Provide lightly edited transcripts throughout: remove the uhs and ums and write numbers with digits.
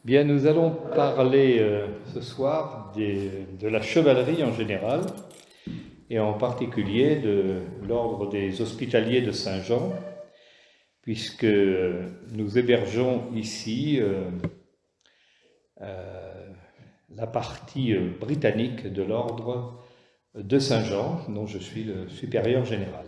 Bien, nous allons parler ce soir de la chevalerie en général, et en particulier de l'ordre des Hospitaliers de Saint-Jean, puisque nous hébergeons ici la partie britannique de l'ordre de Saint-Jean, dont je suis le supérieur général.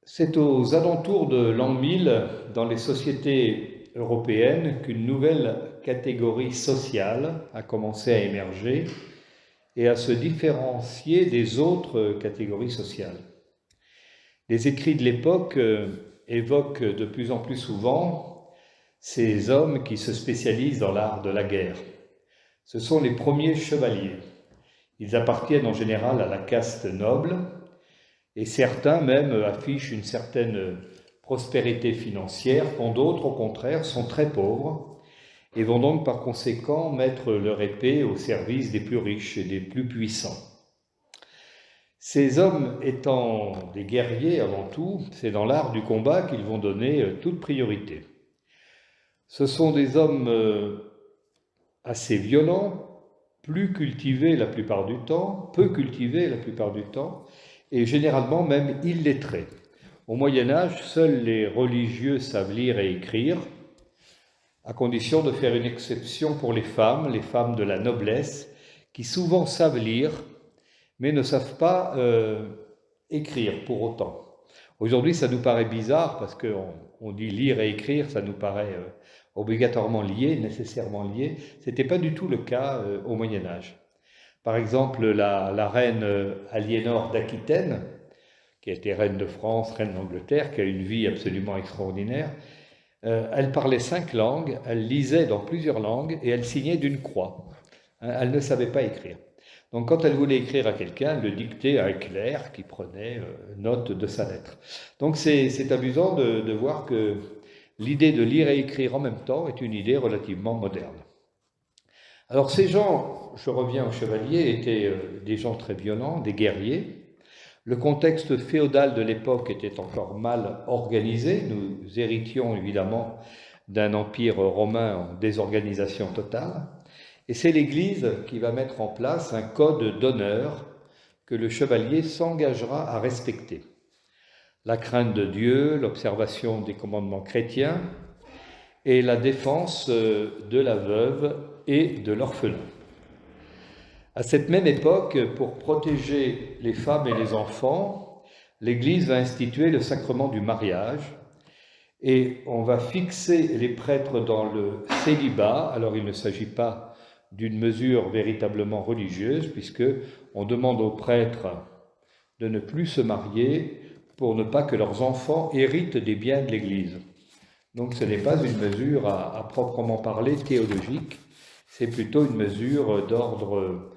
C'est aux alentours de l'an 1000, dans les sociétés européennes, qu'une nouvelle catégorie sociale a commencé à émerger et à se différencier des autres catégories sociales. Les écrits de l'époque évoquent de plus en plus souvent ces hommes qui se spécialisent dans l'art de la guerre. Ce sont les premiers chevaliers. Ils appartiennent en général à la caste noble, et certains même affichent une certaine prospérité financière, quand d'autres, au contraire, sont très pauvres et vont donc par conséquent mettre leur épée au service des plus riches et des plus puissants. Ces hommes étant des guerriers avant tout, c'est dans l'art du combat qu'ils vont donner toute priorité. Ce sont des hommes assez violents, plus cultivés la plupart du temps, peu cultivés la plupart du temps, et généralement même illettrés. Au Moyen-Âge, seuls les religieux savent lire et écrire, à condition de faire une exception pour les femmes de la noblesse, qui souvent savent lire, mais ne savent pas écrire pour autant. Aujourd'hui, ça nous paraît bizarre, parce qu'on dit lire et écrire, ça nous paraît obligatoirement lié, nécessairement lié. Ce n'était pas du tout le cas au Moyen-Âge. Par exemple, la reine Aliénor d'Aquitaine, qui a été reine de France, reine d'Angleterre, qui a une vie absolument extraordinaire, elle parlait 5 langues, elle lisait dans plusieurs langues et elle signait d'une croix. Elle ne savait pas écrire. Donc quand elle voulait écrire à quelqu'un, elle le dictait à un clerc qui prenait note de sa lettre. Donc c'est amusant de voir que l'idée de lire et écrire en même temps est une idée relativement moderne. Alors ces gens, je reviens aux chevaliers, étaient des gens très violents, des guerriers. Le contexte féodal de l'époque était encore mal organisé. Nous héritions évidemment d'un empire romain en désorganisation totale. Et c'est l'Église qui va mettre en place un code d'honneur que le chevalier s'engagera à respecter. La crainte de Dieu, l'observation des commandements chrétiens et la défense de la veuve et de l'orphelin. À cette même époque, pour protéger les femmes et les enfants, l'Église va instituer le sacrement du mariage et on va fixer les prêtres dans le célibat. Alors il ne s'agit pas d'une mesure véritablement religieuse, puisque on demande aux prêtres de ne plus se marier pour ne pas que leurs enfants héritent des biens de l'Église. Donc ce n'est pas une mesure à proprement parler théologique, c'est plutôt une mesure d'ordre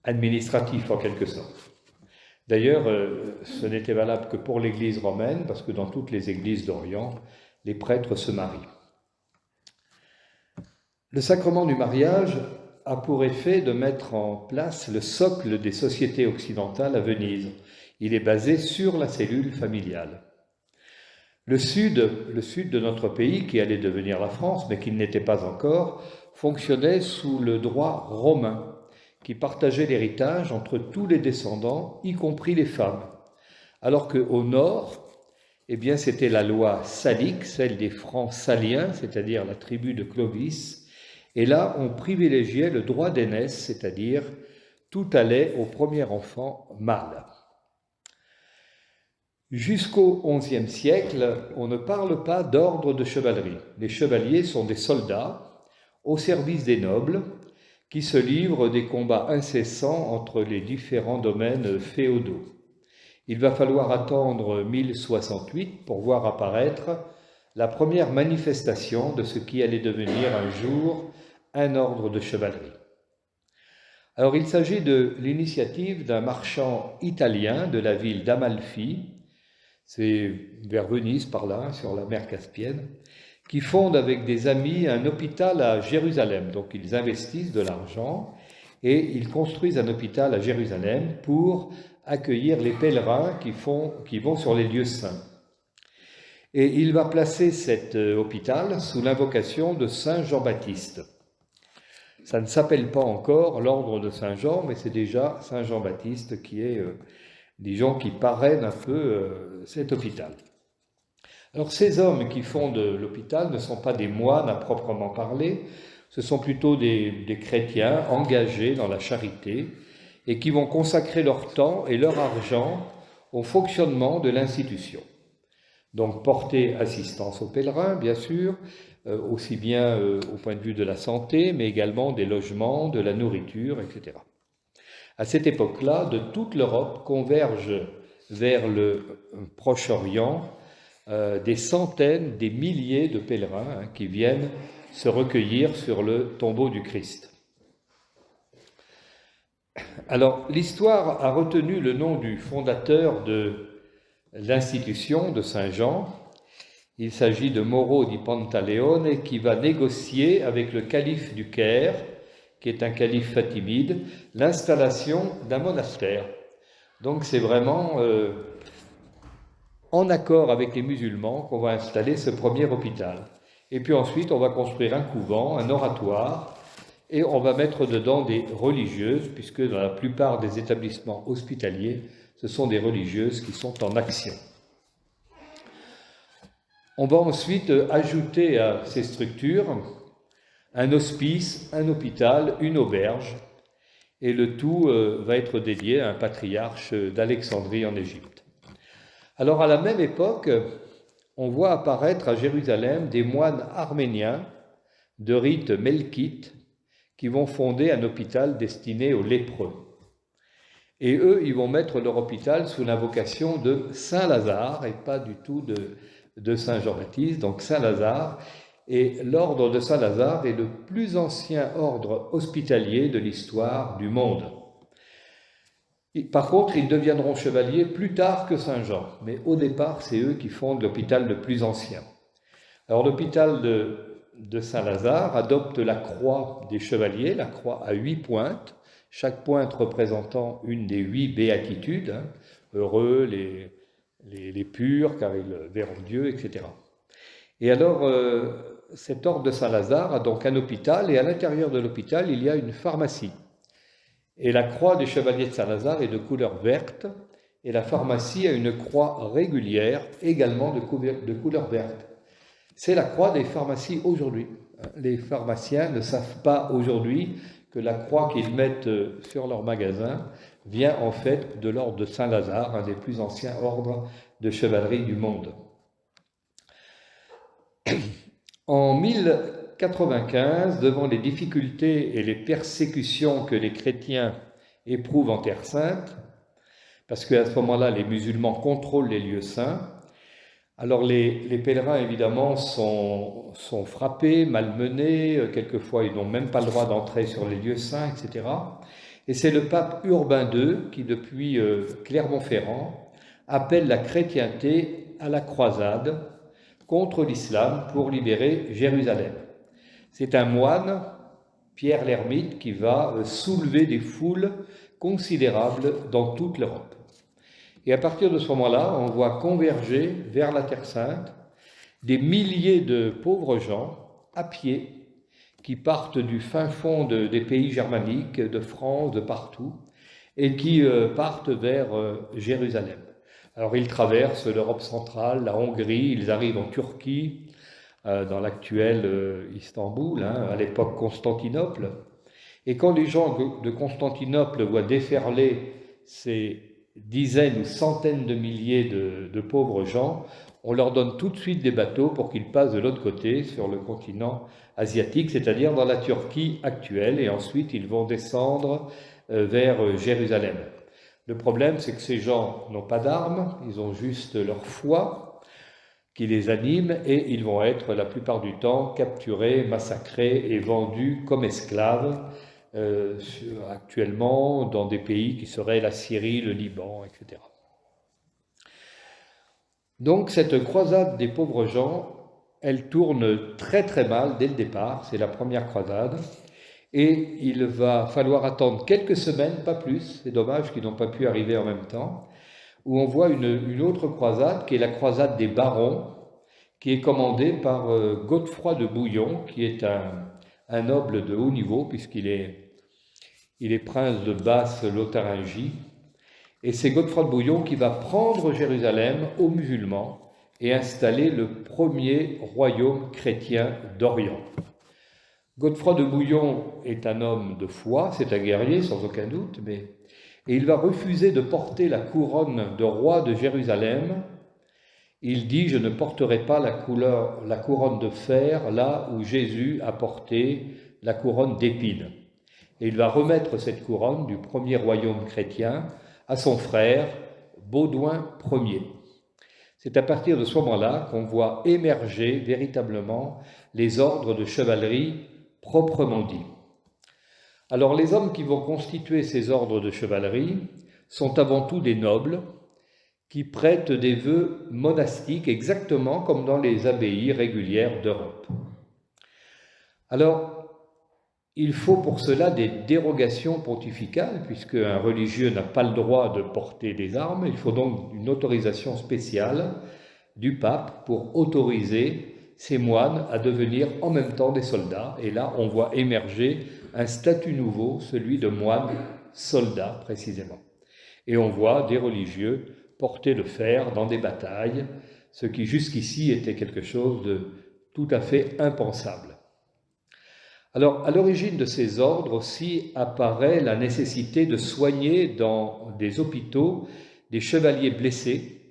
administratif en quelque sorte. D'ailleurs, ce n'était valable que pour l'Église romaine, parce que dans toutes les églises d'Orient, les prêtres se marient. Le sacrement du mariage a pour effet de mettre en place le socle des sociétés occidentales à Venise. Il est basé sur la cellule familiale. Le sud de notre pays, qui allait devenir la France, mais qui ne l'était pas encore, fonctionnait sous le droit romain, qui partageait l'héritage entre tous les descendants, y compris les femmes. Alors qu'au nord, c'était la loi salique, celle des Francs saliens, c'est-à-dire la tribu de Clovis, et là, on privilégiait le droit d'aînesse, c'est-à-dire tout allait au premier enfant mâle. Jusqu'au XIe siècle, on ne parle pas d'ordre de chevalerie. Les chevaliers sont des soldats au service des nobles qui se livrent des combats incessants entre les différents domaines féodaux. Il va falloir attendre 1068 pour voir apparaître la première manifestation de ce qui allait devenir un jour un ordre de chevalerie. Alors il s'agit de l'initiative d'un marchand italien de la ville d'Amalfi, c'est vers Venise par là, sur la mer Caspienne, qui fonde avec des amis un hôpital à Jérusalem. Donc ils investissent de l'argent et ils construisent un hôpital à Jérusalem pour accueillir les pèlerins qui vont sur les lieux saints. Et il va placer cet hôpital sous l'invocation de Saint Jean-Baptiste. Ça ne s'appelle pas encore l'ordre de Saint Jean, mais c'est déjà Saint Jean-Baptiste qui est, disons, qui parraine un peu cet hôpital. Alors ces hommes qui fondent l'hôpital ne sont pas des moines à proprement parler, ce sont plutôt des chrétiens engagés dans la charité et qui vont consacrer leur temps et leur argent au fonctionnement de l'institution. Donc porter assistance aux pèlerins, bien sûr, aussi bien au point de vue de la santé, mais également des logements, de la nourriture, etc. À cette époque-là, de toute l'Europe convergent vers le Proche-Orient des centaines, des milliers de pèlerins qui viennent se recueillir sur le tombeau du Christ. Alors, l'histoire a retenu le nom du fondateur de l'institution de Saint Jean. Il s'agit de Mauro di Pantaleone qui va négocier avec le calife du Caire, qui est un calife fatimide, l'installation d'un monastère. Donc c'est vraiment en accord avec les musulmans qu'on va installer ce premier hôpital. Et puis ensuite, on va construire un couvent, un oratoire, et on va mettre dedans des religieuses, puisque dans la plupart des établissements hospitaliers, ce sont des religieuses qui sont en action. On va ensuite ajouter à ces structures un hospice, un hôpital, une auberge, et le tout va être dédié à un patriarche d'Alexandrie en Égypte. Alors à la même époque, on voit apparaître à Jérusalem des moines arméniens de rite melkite qui vont fonder un hôpital destiné aux lépreux. Et eux, ils vont mettre leur hôpital sous l'invocation de Saint Lazare et pas du tout de Saint Jean-Baptiste, donc Saint Lazare. Et l'ordre de Saint Lazare est le plus ancien ordre hospitalier de l'histoire du monde. Par contre, ils deviendront chevaliers plus tard que Saint Jean, mais au départ, c'est eux qui fondent l'hôpital le plus ancien. Alors l'hôpital de Saint-Lazare adopte la croix des chevaliers, la croix à 8 pointes, chaque pointe représentant une des 8 béatitudes, heureux les purs, car ils verront Dieu, etc. Et alors, cet ordre de Saint-Lazare a donc un hôpital, et à l'intérieur de l'hôpital, il y a une pharmacie. Et la croix des chevaliers de Saint-Lazare est de couleur verte, et la pharmacie a une croix régulière, également de couleur verte. C'est la croix des pharmacies aujourd'hui. Les pharmaciens ne savent pas aujourd'hui que la croix qu'ils mettent sur leur magasin vient en fait de l'ordre de Saint-Lazare, un des plus anciens ordres de chevalerie du monde. En 1095, devant les difficultés et les persécutions que les chrétiens éprouvent en Terre Sainte, parce qu'à ce moment-là, les musulmans contrôlent les lieux saints, alors les pèlerins, évidemment, sont frappés, malmenés, quelquefois ils n'ont même pas le droit d'entrer sur les lieux saints, etc. Et c'est le pape Urbain II qui, depuis Clermont-Ferrand, appelle la chrétienté à la croisade contre l'islam pour libérer Jérusalem. C'est un moine, Pierre l'Ermite, qui va soulever des foules considérables dans toute l'Europe. Et à partir de ce moment-là, on voit converger vers la Terre Sainte des milliers de pauvres gens à pied qui partent du fin fond des pays germaniques, de France, de partout, et qui partent vers Jérusalem. Alors ils traversent l'Europe centrale, la Hongrie, ils arrivent en Turquie, dans l'actuel Istanbul, à l'époque Constantinople. Et quand les gens de Constantinople voient déferler ces dizaines ou centaines de milliers de pauvres gens, on leur donne tout de suite des bateaux pour qu'ils passent de l'autre côté, sur le continent asiatique, c'est-à-dire dans la Turquie actuelle, et ensuite ils vont descendre vers Jérusalem. Le problème, c'est que ces gens n'ont pas d'armes, ils ont juste leur foi qui les anime, et ils vont être la plupart du temps capturés, massacrés et vendus comme esclaves, actuellement dans des pays qui seraient la Syrie, le Liban, etc. Donc cette croisade des pauvres gens, elle tourne très très mal dès le départ, c'est la première croisade, et il va falloir attendre quelques semaines, pas plus, c'est dommage qu'ils n'ont pas pu arriver en même temps, où on voit une autre croisade qui est la croisade des barons, qui est commandé par Godefroy de Bouillon, qui est un noble de haut niveau, puisqu'il est prince de Basse-Lotharingie. Et c'est Godefroy de Bouillon qui va prendre Jérusalem aux musulmans et installer le premier royaume chrétien d'Orient. Godefroy de Bouillon est un homme de foi, c'est un guerrier sans aucun doute, et il va refuser de porter la couronne de roi de Jérusalem. Il dit « Je ne porterai pas la couronne de fer là où Jésus a porté la couronne d'épines. » Et il va remettre cette couronne du premier royaume chrétien à son frère Baudouin Ier. C'est à partir de ce moment-là qu'on voit émerger véritablement les ordres de chevalerie proprement dits. Alors les hommes qui vont constituer ces ordres de chevalerie sont avant tout des nobles qui prêtent des vœux monastiques exactement comme dans les abbayes régulières d'Europe. Alors, il faut pour cela des dérogations pontificales, puisque un religieux n'a pas le droit de porter des armes. Il faut donc une autorisation spéciale du pape pour autoriser ces moines à devenir en même temps des soldats. Et là, on voit émerger un statut nouveau, celui de moine soldat précisément. Et on voit des religieux porter le fer dans des batailles, ce qui jusqu'ici était quelque chose de tout à fait impensable. Alors, à l'origine de ces ordres aussi apparaît la nécessité de soigner dans des hôpitaux des chevaliers blessés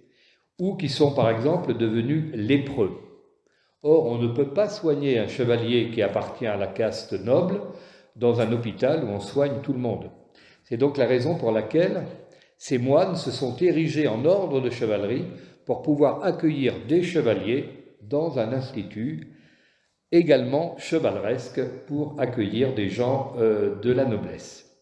ou qui sont par exemple devenus lépreux. Or, on ne peut pas soigner un chevalier qui appartient à la caste noble dans un hôpital où on soigne tout le monde. C'est donc la raison pour laquelle ces moines se sont érigés en ordre de chevalerie pour pouvoir accueillir des chevaliers dans un institut également chevaleresque pour accueillir des gens de la noblesse.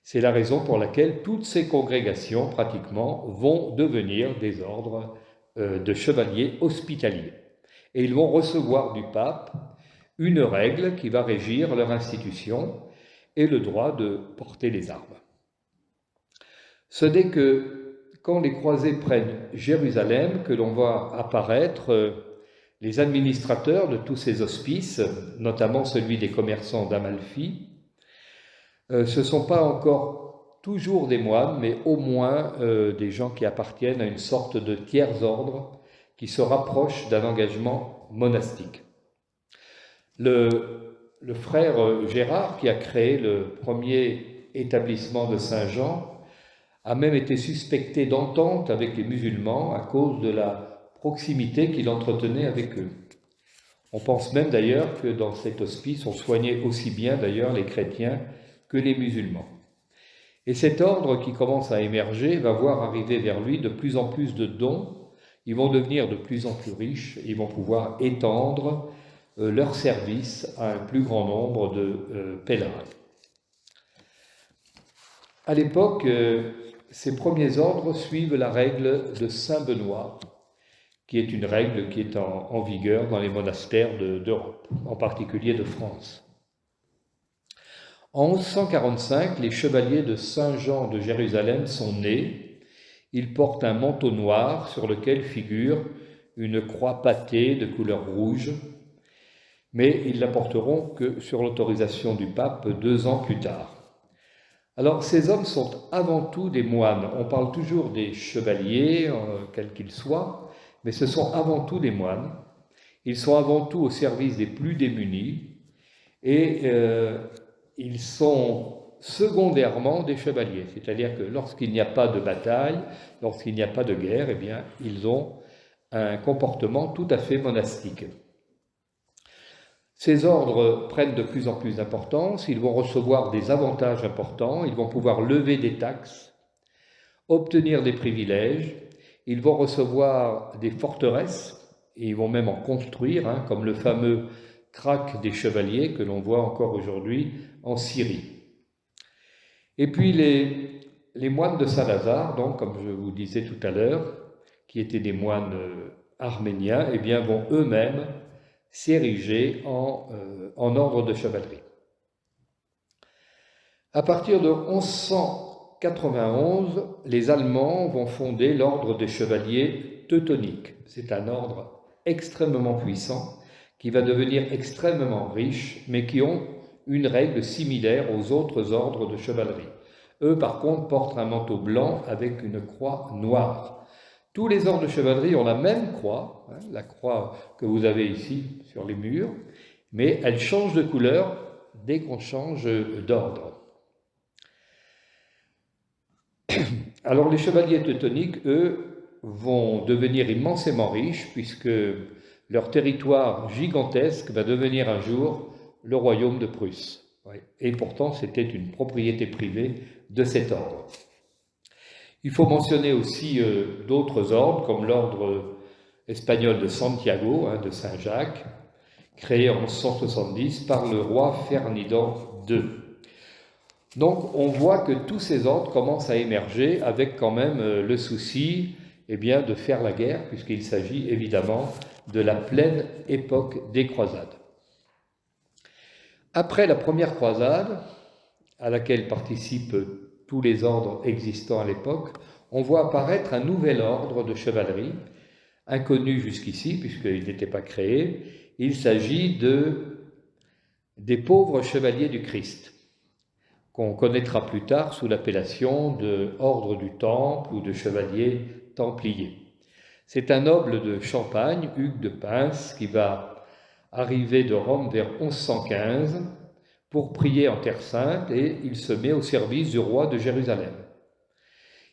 C'est la raison pour laquelle toutes ces congrégations, pratiquement, vont devenir des ordres de chevaliers hospitaliers. Et ils vont recevoir du pape une règle qui va régir leur institution et le droit de porter les armes. Ce n'est que quand les croisés prennent Jérusalem que l'on voit apparaître les administrateurs de tous ces hospices, notamment celui des commerçants d'Amalfi. Ce ne sont pas encore toujours des moines, mais au moins des gens qui appartiennent à une sorte de tiers-ordre qui se rapproche d'un engagement monastique. Le frère Gérard, qui a créé le premier établissement de Saint-Jean, a même été suspecté d'entente avec les musulmans à cause de la proximité qu'il entretenait avec eux. On pense même d'ailleurs que dans cet hospice, on soignait aussi bien d'ailleurs les chrétiens que les musulmans. Et cet ordre qui commence à émerger va voir arriver vers lui de plus en plus de dons. Ils vont devenir de plus en plus riches, ils vont pouvoir étendre leur service à un plus grand nombre de pèlerins. À l'époque, ces premiers ordres suivent la règle de Saint Benoît, qui est une règle qui est en vigueur dans les monastères d'Europe, en particulier de France. En 1145, les chevaliers de Saint-Jean de Jérusalem sont nés. Ils portent un manteau noir sur lequel figure une croix pâtée de couleur rouge, mais ils la porteront que sur l'autorisation du pape 2 ans plus tard. Alors, ces hommes sont avant tout des moines. On parle toujours des chevaliers, quels qu'ils soient, mais ce sont avant tout des moines. Ils sont avant tout au service des plus démunis et ils sont secondairement des chevaliers. C'est-à-dire que lorsqu'il n'y a pas de bataille, lorsqu'il n'y a pas de guerre, eh bien, ils ont un comportement tout à fait monastique. Ces ordres prennent de plus en plus d'importance, ils vont recevoir des avantages importants, ils vont pouvoir lever des taxes, obtenir des privilèges, ils vont recevoir des forteresses, et ils vont même en construire, comme le fameux Krak des chevaliers que l'on voit encore aujourd'hui en Syrie. Et puis les moines de Saint-Lazare, donc, comme je vous disais tout à l'heure, qui étaient des moines arméniens, eh bien, vont eux-mêmes s'ériger en ordre de chevalerie. À partir de 1191, les Allemands vont fonder l'ordre des chevaliers teutoniques. C'est un ordre extrêmement puissant, qui va devenir extrêmement riche, mais qui ont une règle similaire aux autres ordres de chevalerie. Eux, par contre, portent un manteau blanc avec une croix noire. Tous les ordres de chevalerie ont la même croix, la croix que vous avez ici sur les murs, mais elle change de couleur dès qu'on change d'ordre. Alors les chevaliers teutoniques, eux, vont devenir immensément riches puisque leur territoire gigantesque va devenir un jour le royaume de Prusse. Et pourtant, c'était une propriété privée de cet ordre. Il faut mentionner aussi d'autres ordres, comme l'ordre espagnol de Santiago, de Saint-Jacques, créé en 1170 par le roi Ferdinand II. Donc on voit que tous ces ordres commencent à émerger avec quand même le souci de faire la guerre, puisqu'il s'agit évidemment de la pleine époque des croisades. Après la première croisade, à laquelle participent tous les ordres existants à l'époque, on voit apparaître un nouvel ordre de chevalerie, inconnu jusqu'ici, puisqu'il n'était pas créé. Il s'agit des pauvres chevaliers du Christ, qu'on connaîtra plus tard sous l'appellation de ordre du Temple ou de chevaliers templiers. C'est un noble de Champagne, Hugues de Pins, qui va arriver de Rome vers 1115 pour prier en Terre Sainte, et il se met au service du roi de Jérusalem.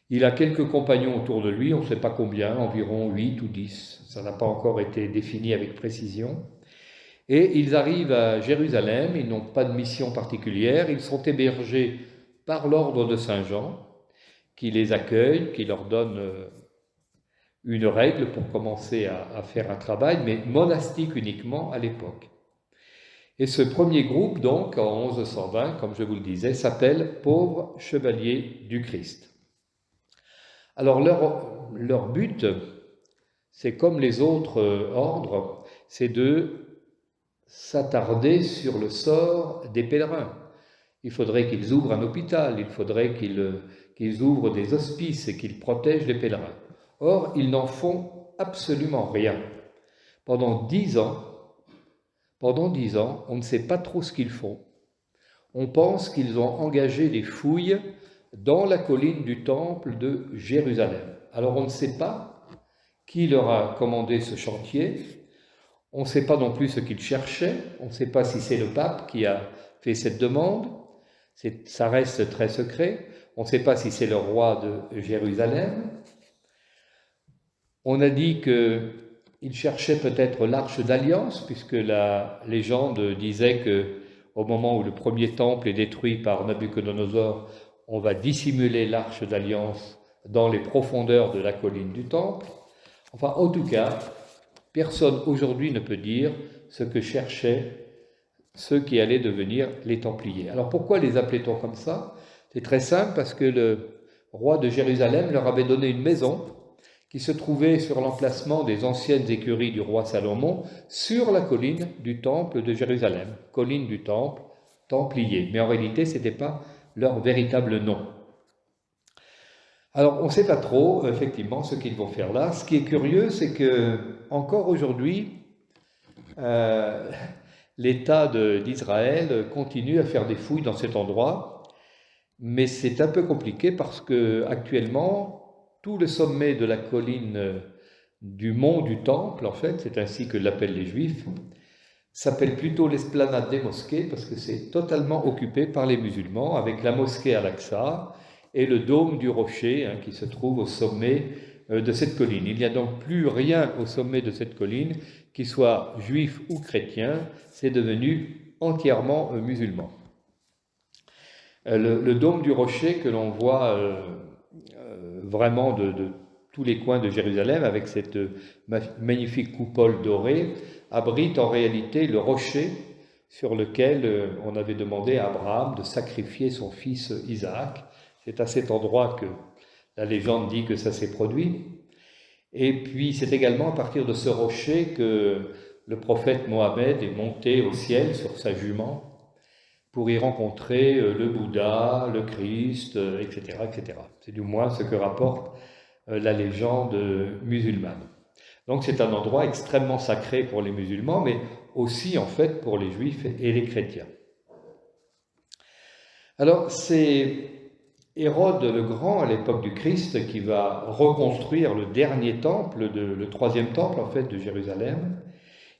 Il a quelques compagnons autour de lui, on ne sait pas combien, environ 8 ou 10, ça n'a pas encore été défini avec précision. Et ils arrivent à Jérusalem, ils n'ont pas de mission particulière, ils sont hébergés par l'ordre de Saint-Jean, qui les accueille, qui leur donne une règle pour commencer à faire un travail, mais monastique uniquement à l'époque. Et ce premier groupe, donc, en 1120, comme je vous le disais, s'appelle « Pauvres chevaliers du Christ ». Alors leur but, c'est comme les autres ordres, c'est de s'attarder sur le sort des pèlerins. Il faudrait qu'ils ouvrent un hôpital, il faudrait qu'ils ouvrent des hospices et qu'ils protègent les pèlerins. Or, ils n'en font absolument rien. Pendant 10 ans, on ne sait pas trop ce qu'ils font. On pense qu'ils ont engagé des fouilles dans la colline du temple de Jérusalem. Alors on ne sait pas qui leur a commandé ce chantier, on ne sait pas non plus ce qu'ils cherchaient, on ne sait pas si c'est le pape qui a fait cette demande, ça reste très secret, on ne sait pas si c'est le roi de Jérusalem. On a dit qu'ils cherchaient peut-être l'arche d'alliance, puisque la légende disait qu'au moment où le premier temple est détruit par Nabuchodonosor, on va dissimuler l'arche d'alliance dans les profondeurs de la colline du temple. Enfin, en tout cas, personne aujourd'hui ne peut dire ce que cherchaient ceux qui allaient devenir les Templiers. Alors pourquoi les appelait-on comme ça? C'est très simple, parce que le roi de Jérusalem leur avait donné une maison qui se trouvait sur l'emplacement des anciennes écuries du roi Salomon, sur la colline du temple de Jérusalem, colline du temple, Templier. Mais en réalité, ce n'était pas leur véritable nom. Alors, on ne sait pas trop, effectivement, ce qu'ils vont faire là. Ce qui est curieux, c'est que encore aujourd'hui, l'État d'Israël continue à faire des fouilles dans cet endroit, mais c'est un peu compliqué parce que actuellement, tout le sommet de la colline du mont du Temple, en fait, c'est ainsi que l'appellent les Juifs, s'appelle plutôt l'esplanade des mosquées parce que c'est totalement occupé par les musulmans, avec la mosquée Al-Aqsa et le dôme du rocher qui se trouve au sommet de cette colline. Il n'y a donc plus rien au sommet de cette colline qui soit juif ou chrétien, c'est devenu entièrement musulman. Le dôme du rocher que l'on voit vraiment de tous les coins de Jérusalem, avec cette magnifique coupole dorée, abrite en réalité le rocher sur lequel on avait demandé à Abraham de sacrifier son fils Isaac. C'est à cet endroit que la légende dit que ça s'est produit. Et puis c'est également à partir de ce rocher que le prophète Mohammed est monté au ciel sur sa jument pour y rencontrer le Bouddha, le Christ, etc., etc. C'est du moins ce que rapporte la légende musulmane. Donc c'est un endroit extrêmement sacré pour les musulmans, mais aussi en fait pour les juifs et les chrétiens. Alors c'est Hérode le Grand, à l'époque du Christ, qui va reconstruire le dernier temple, le troisième temple en fait de Jérusalem.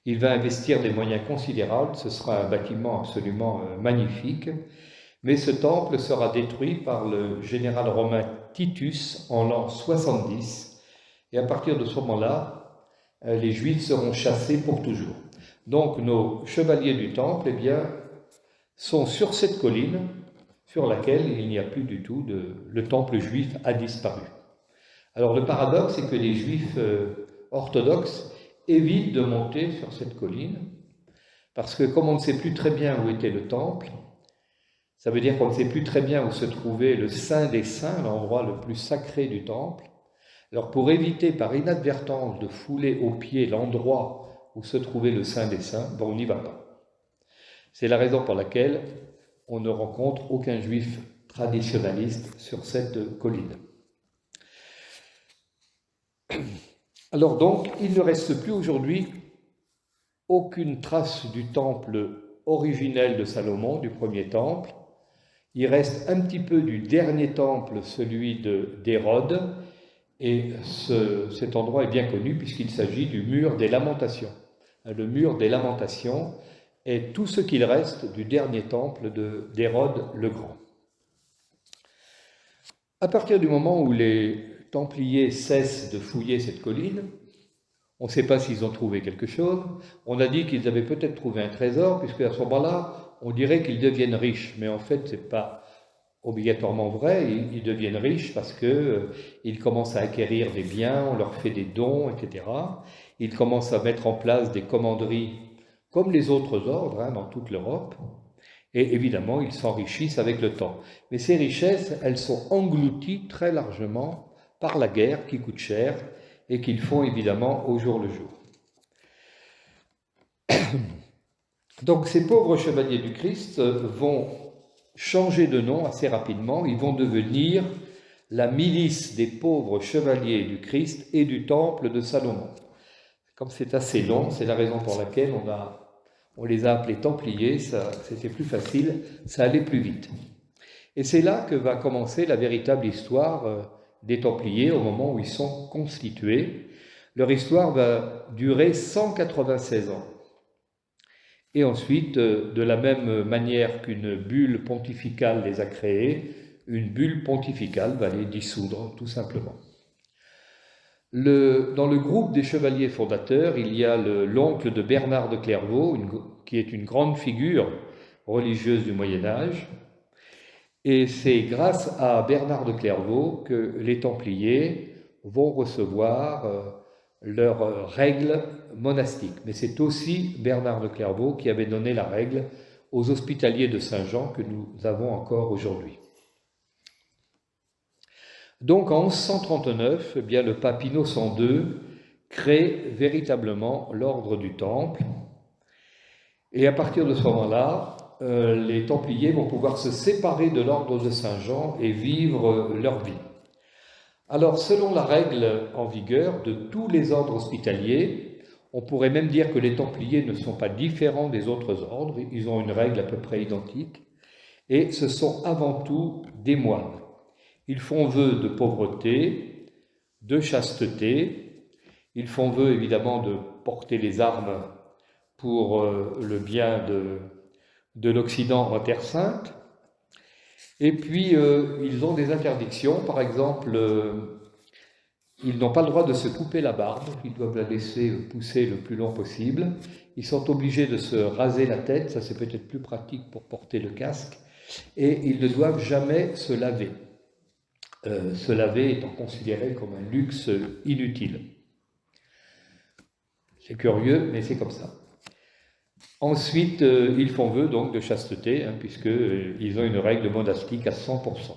Il va investir des moyens considérables, ce sera un bâtiment absolument magnifique, mais ce temple sera détruit par le général romain Titus en l'an 70, et à partir de ce moment-là, les Juifs seront chassés pour toujours. Donc nos chevaliers du temple, eh bien, sont sur cette colline, sur laquelle il n'y a plus du tout le temple juif a disparu. Alors le paradoxe, c'est que les Juifs orthodoxes évitent de monter sur cette colline, parce que comme on ne sait plus très bien où était le temple, ça veut dire qu'on ne sait plus très bien où se trouvait le Saint des Saints, l'endroit le plus sacré du temple. Alors pour éviter par inadvertance de fouler aux pieds l'endroit où se trouvait le Saint des Saints, on n'y va pas. C'est la raison pour laquelle on ne rencontre aucun juif traditionnaliste sur cette colline. Alors donc, il ne reste plus aujourd'hui aucune trace du temple originel de Salomon, du premier temple. Il reste un petit peu du dernier temple, celui d'Hérode, et cet endroit est bien connu puisqu'il s'agit du mur des lamentations. Le mur des lamentations est tout ce qu'il reste du dernier temple d'Hérode le Grand. À partir du moment où les Templiers cessent de fouiller cette colline, on ne sait pas s'ils ont trouvé quelque chose. On a dit qu'ils avaient peut-être trouvé un trésor, puisque à ce moment-là, on dirait qu'ils deviennent riches. Mais en fait, ce n'est pas obligatoirement vrai. Ils deviennent riches parce qu'ils commencent à acquérir des biens, on leur fait des dons, etc. Ils commencent à mettre en place des commanderies comme les autres ordres dans toute l'Europe. Et évidemment, ils s'enrichissent avec le temps. Mais ces richesses, elles sont englouties très largement par la guerre qui coûte cher et qu'ils font évidemment au jour le jour. Donc ces pauvres chevaliers du Christ vont changer de nom assez rapidement, ils vont devenir la milice des pauvres chevaliers du Christ et du temple de Salomon. Comme c'est assez long, c'est la raison pour laquelle on les a appelés Templiers, c'était plus facile, ça allait plus vite. Et c'est là que va commencer la véritable histoire des Templiers au moment où ils sont constitués. Leur histoire va durer 196 ans. Et ensuite, de la même manière qu'une bulle pontificale les a créés, une bulle pontificale va les dissoudre, tout simplement. Dans le groupe des chevaliers fondateurs, il y a l'oncle de Bernard de Clairvaux, qui est une grande figure religieuse du Moyen-Âge. Et c'est grâce à Bernard de Clairvaux que les Templiers vont recevoir leurs règles monastiques. Mais c'est aussi Bernard de Clairvaux qui avait donné la règle aux hospitaliers de Saint-Jean que nous avons encore aujourd'hui. Donc en 1139, eh bien, le pape Innocent II crée véritablement l'ordre du Temple. Et à partir de ce moment-là, les Templiers vont pouvoir se séparer de l'ordre de Saint-Jean et vivre leur vie. Alors, selon la règle en vigueur de tous les ordres hospitaliers, on pourrait même dire que les Templiers ne sont pas différents des autres ordres, ils ont une règle à peu près identique, et ce sont avant tout des moines. Ils font vœu de pauvreté, de chasteté, ils font vœu évidemment de porter les armes pour le bien de l'Occident en Terre Sainte. Et puis, ils ont des interdictions. Par exemple, ils n'ont pas le droit de se couper la barbe. Ils doivent la laisser pousser le plus long possible. Ils sont obligés de se raser la tête. Ça, c'est peut-être plus pratique pour porter le casque. Et ils ne doivent jamais se laver. Se laver étant considéré comme un luxe inutile. C'est curieux, mais c'est comme ça. Ensuite, ils font vœu donc de chasteté, puisqu'ils ont une règle monastique à 100%.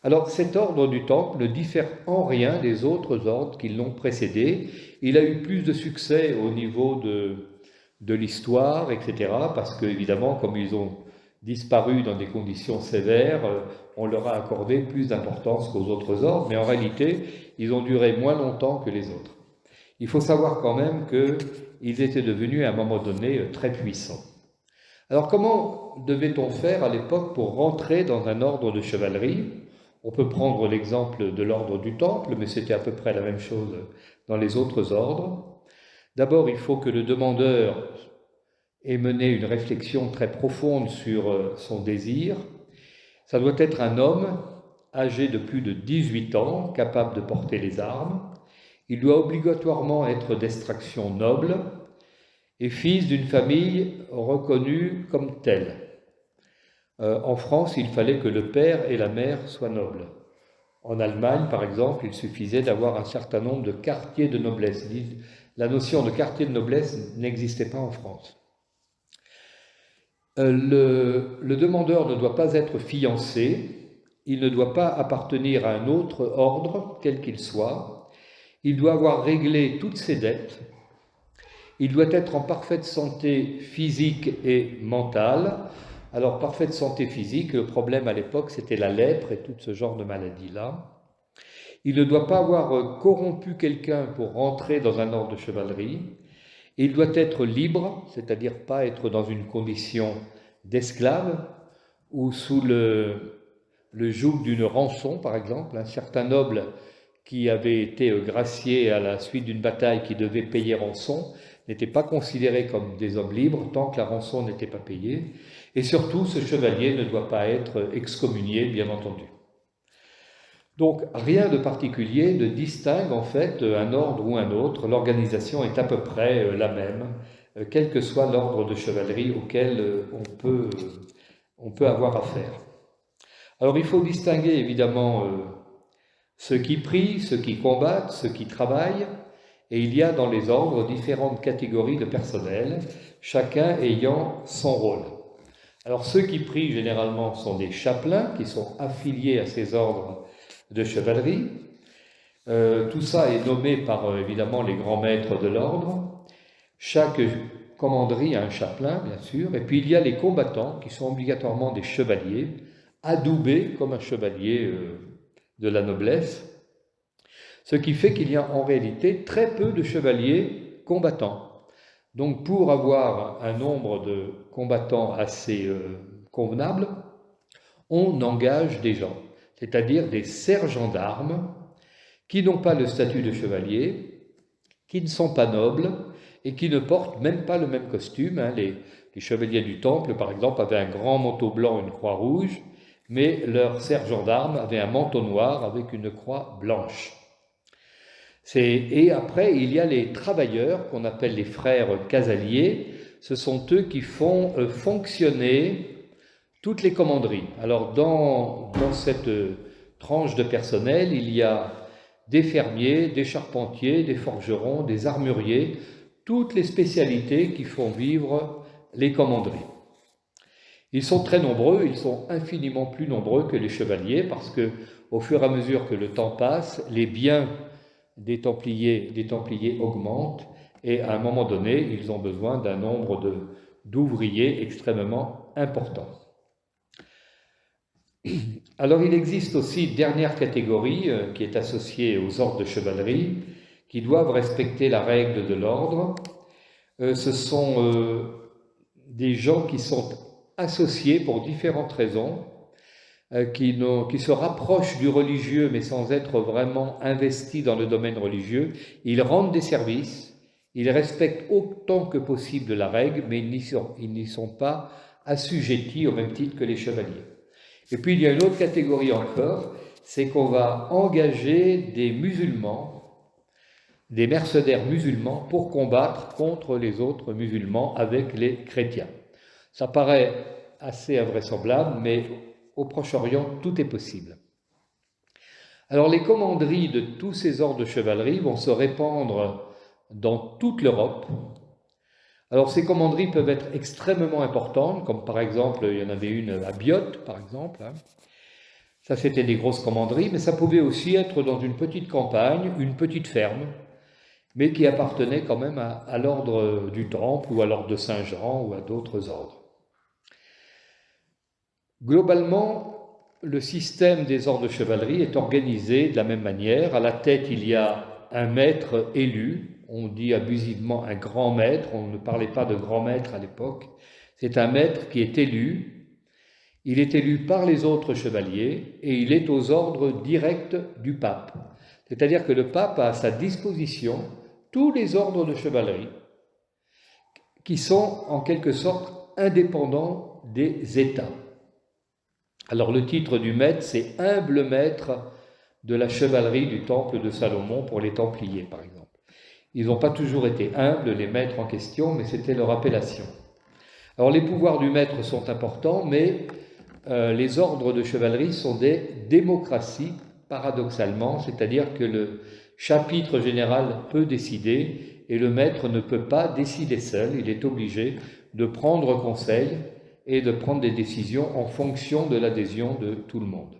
Alors, cet ordre du Temple ne diffère en rien des autres ordres qui l'ont précédé. Il a eu plus de succès au niveau de l'histoire, etc., parce qu'évidemment, comme ils ont disparu dans des conditions sévères, on leur a accordé plus d'importance qu'aux autres ordres, mais en réalité, ils ont duré moins longtemps que les autres. Il faut savoir quand même qu'ils étaient devenus à un moment donné très puissants. Alors comment devait-on faire à l'époque pour rentrer dans un ordre de chevalerie? On peut prendre l'exemple de l'ordre du Temple, mais c'était à peu près la même chose dans les autres ordres. D'abord, il faut que le demandeur ait mené une réflexion très profonde sur son désir. Ça doit être un homme âgé de plus de 18 ans, capable de porter les armes. Il doit obligatoirement être d'extraction noble et fils d'une famille reconnue comme telle. En France, il fallait que le père et la mère soient nobles. En Allemagne, par exemple, il suffisait d'avoir un certain nombre de quartiers de noblesse. La notion de quartier de noblesse n'existait pas en France. Le demandeur ne doit pas être fiancé, il ne doit pas appartenir à un autre ordre, quel qu'il soit, il doit avoir réglé toutes ses dettes, il doit être en parfaite santé physique et mentale. Alors, parfaite santé physique, le problème à l'époque, c'était la lèpre et tout ce genre de maladies-là. Il ne doit pas avoir corrompu quelqu'un pour rentrer dans un ordre de chevalerie. Il doit être libre, c'est-à-dire pas être dans une condition d'esclave ou sous le joug d'une rançon, par exemple. Un certain noble qui avait été gracié à la suite d'une bataille qui devait payer rançon n'était pas considéré comme des hommes libres tant que la rançon n'était pas payée. Et surtout, ce chevalier ne doit pas être excommunié, bien entendu. Donc, rien de particulier ne distingue en fait un ordre ou un autre. L'organisation est à peu près la même, quel que soit l'ordre de chevalerie auquel on peut avoir affaire. Alors, il faut distinguer évidemment ceux qui prient, ceux qui combattent, ceux qui travaillent, et il y a dans les ordres différentes catégories de personnel, chacun ayant son rôle. Alors, ceux qui prient généralement sont des chapelains qui sont affiliés à ces ordres de chevalerie. Tout ça est nommé par évidemment les grands maîtres de l'ordre. Chaque commanderie a un chapelain, bien sûr, et puis il y a les combattants qui sont obligatoirement des chevaliers, adoubés comme un chevalier de la noblesse, ce qui fait qu'il y a en réalité très peu de chevaliers combattants. Donc pour avoir un nombre de combattants assez convenable, on engage des gens, c'est-à-dire des sergents d'armes qui n'ont pas le statut de chevalier, qui ne sont pas nobles et qui ne portent même pas le même costume. Les chevaliers du Temple, par exemple, avaient un grand manteau blanc et une croix rouge, mais leurs sergents d'armes avaient un manteau noir avec une croix blanche. Et après, il y a les travailleurs qu'on appelle les frères casaliers. Ce sont eux qui font fonctionner toutes les commanderies. Alors dans cette tranche de personnel, il y a des fermiers, des charpentiers, des forgerons, des armuriers, toutes les spécialités qui font vivre les commanderies. Ils sont très nombreux, ils sont infiniment plus nombreux que les chevaliers parce que au fur et à mesure que le temps passe, les biens des Templiers augmentent et à un moment donné, ils ont besoin d'un nombre d'ouvriers extrêmement important. Alors il existe aussi une dernière catégorie qui est associée aux ordres de chevalerie qui doivent respecter la règle de l'ordre. Ce sont des gens qui sont associés pour différentes raisons, qui se rapprochent du religieux mais sans être vraiment investis dans le domaine religieux. Ils rendent des services, ils respectent autant que possible la règle, mais ils n'y sont pas assujettis au même titre que les chevaliers. Et puis il y a une autre catégorie encore, c'est qu'on va engager des musulmans, des mercenaires musulmans pour combattre contre les autres musulmans avec les chrétiens. Ça paraît assez invraisemblable, mais au Proche-Orient, tout est possible. Alors les commanderies de tous ces ordres de chevalerie vont se répandre dans toute l'Europe. Alors ces commanderies peuvent être extrêmement importantes, comme par exemple, il y en avait une à Biot, par exemple. Ça, c'était des grosses commanderies, mais ça pouvait aussi être dans une petite campagne, une petite ferme, mais qui appartenait quand même à l'ordre du Temple ou à l'ordre de Saint-Jean ou à d'autres ordres. Globalement, le système des ordres de chevalerie est organisé de la même manière. À la tête, il y a un maître élu. on dit abusivement un grand maître, on ne parlait pas de grand maître à l'époque, c'est un maître qui est élu, il est élu par les autres chevaliers et il est aux ordres directs du pape. C'est-à-dire que le pape a à sa disposition tous les ordres de chevalerie qui sont en quelque sorte indépendants des États. Alors le titre du maître, c'est « humble maître de la chevalerie du temple de Salomon » pour les Templiers, par exemple. Ils n'ont pas toujours été humbles, les maîtres en question, mais c'était leur appellation. Alors les pouvoirs du maître sont importants, mais les ordres de chevalerie sont des démocraties, paradoxalement, c'est-à-dire que le chapitre général peut décider et le maître ne peut pas décider seul, il est obligé de prendre conseil et de prendre des décisions en fonction de l'adhésion de tout le monde.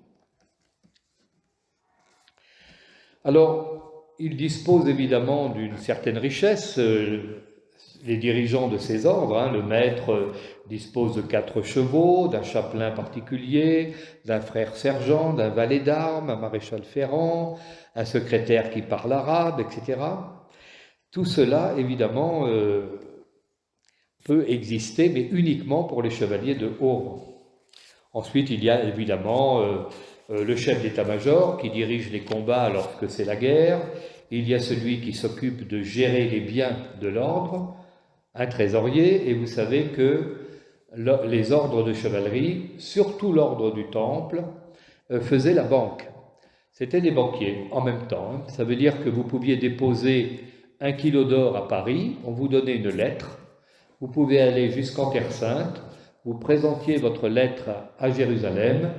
Alors, il dispose évidemment d'une certaine richesse, les dirigeants de ces ordres, le maître dispose de 4 chevaux, d'un chapelain particulier, d'un frère sergent, d'un valet d'armes, un maréchal ferrant, un secrétaire qui parle arabe, etc. Tout cela, évidemment, peut exister, mais uniquement pour les chevaliers de haut rang. Ensuite, il y a évidemment le chef d'état-major qui dirige les combats lorsque c'est la guerre. Il y a celui qui s'occupe de gérer les biens de l'ordre, un trésorier, et vous savez que les ordres de chevalerie, surtout l'ordre du Temple, faisaient la banque. C'était des banquiers en même temps. Ça veut dire que vous pouviez déposer 1 kilo d'or à Paris, on vous donnait une lettre, vous pouvez aller jusqu'en Terre Sainte, vous présentiez votre lettre à Jérusalem,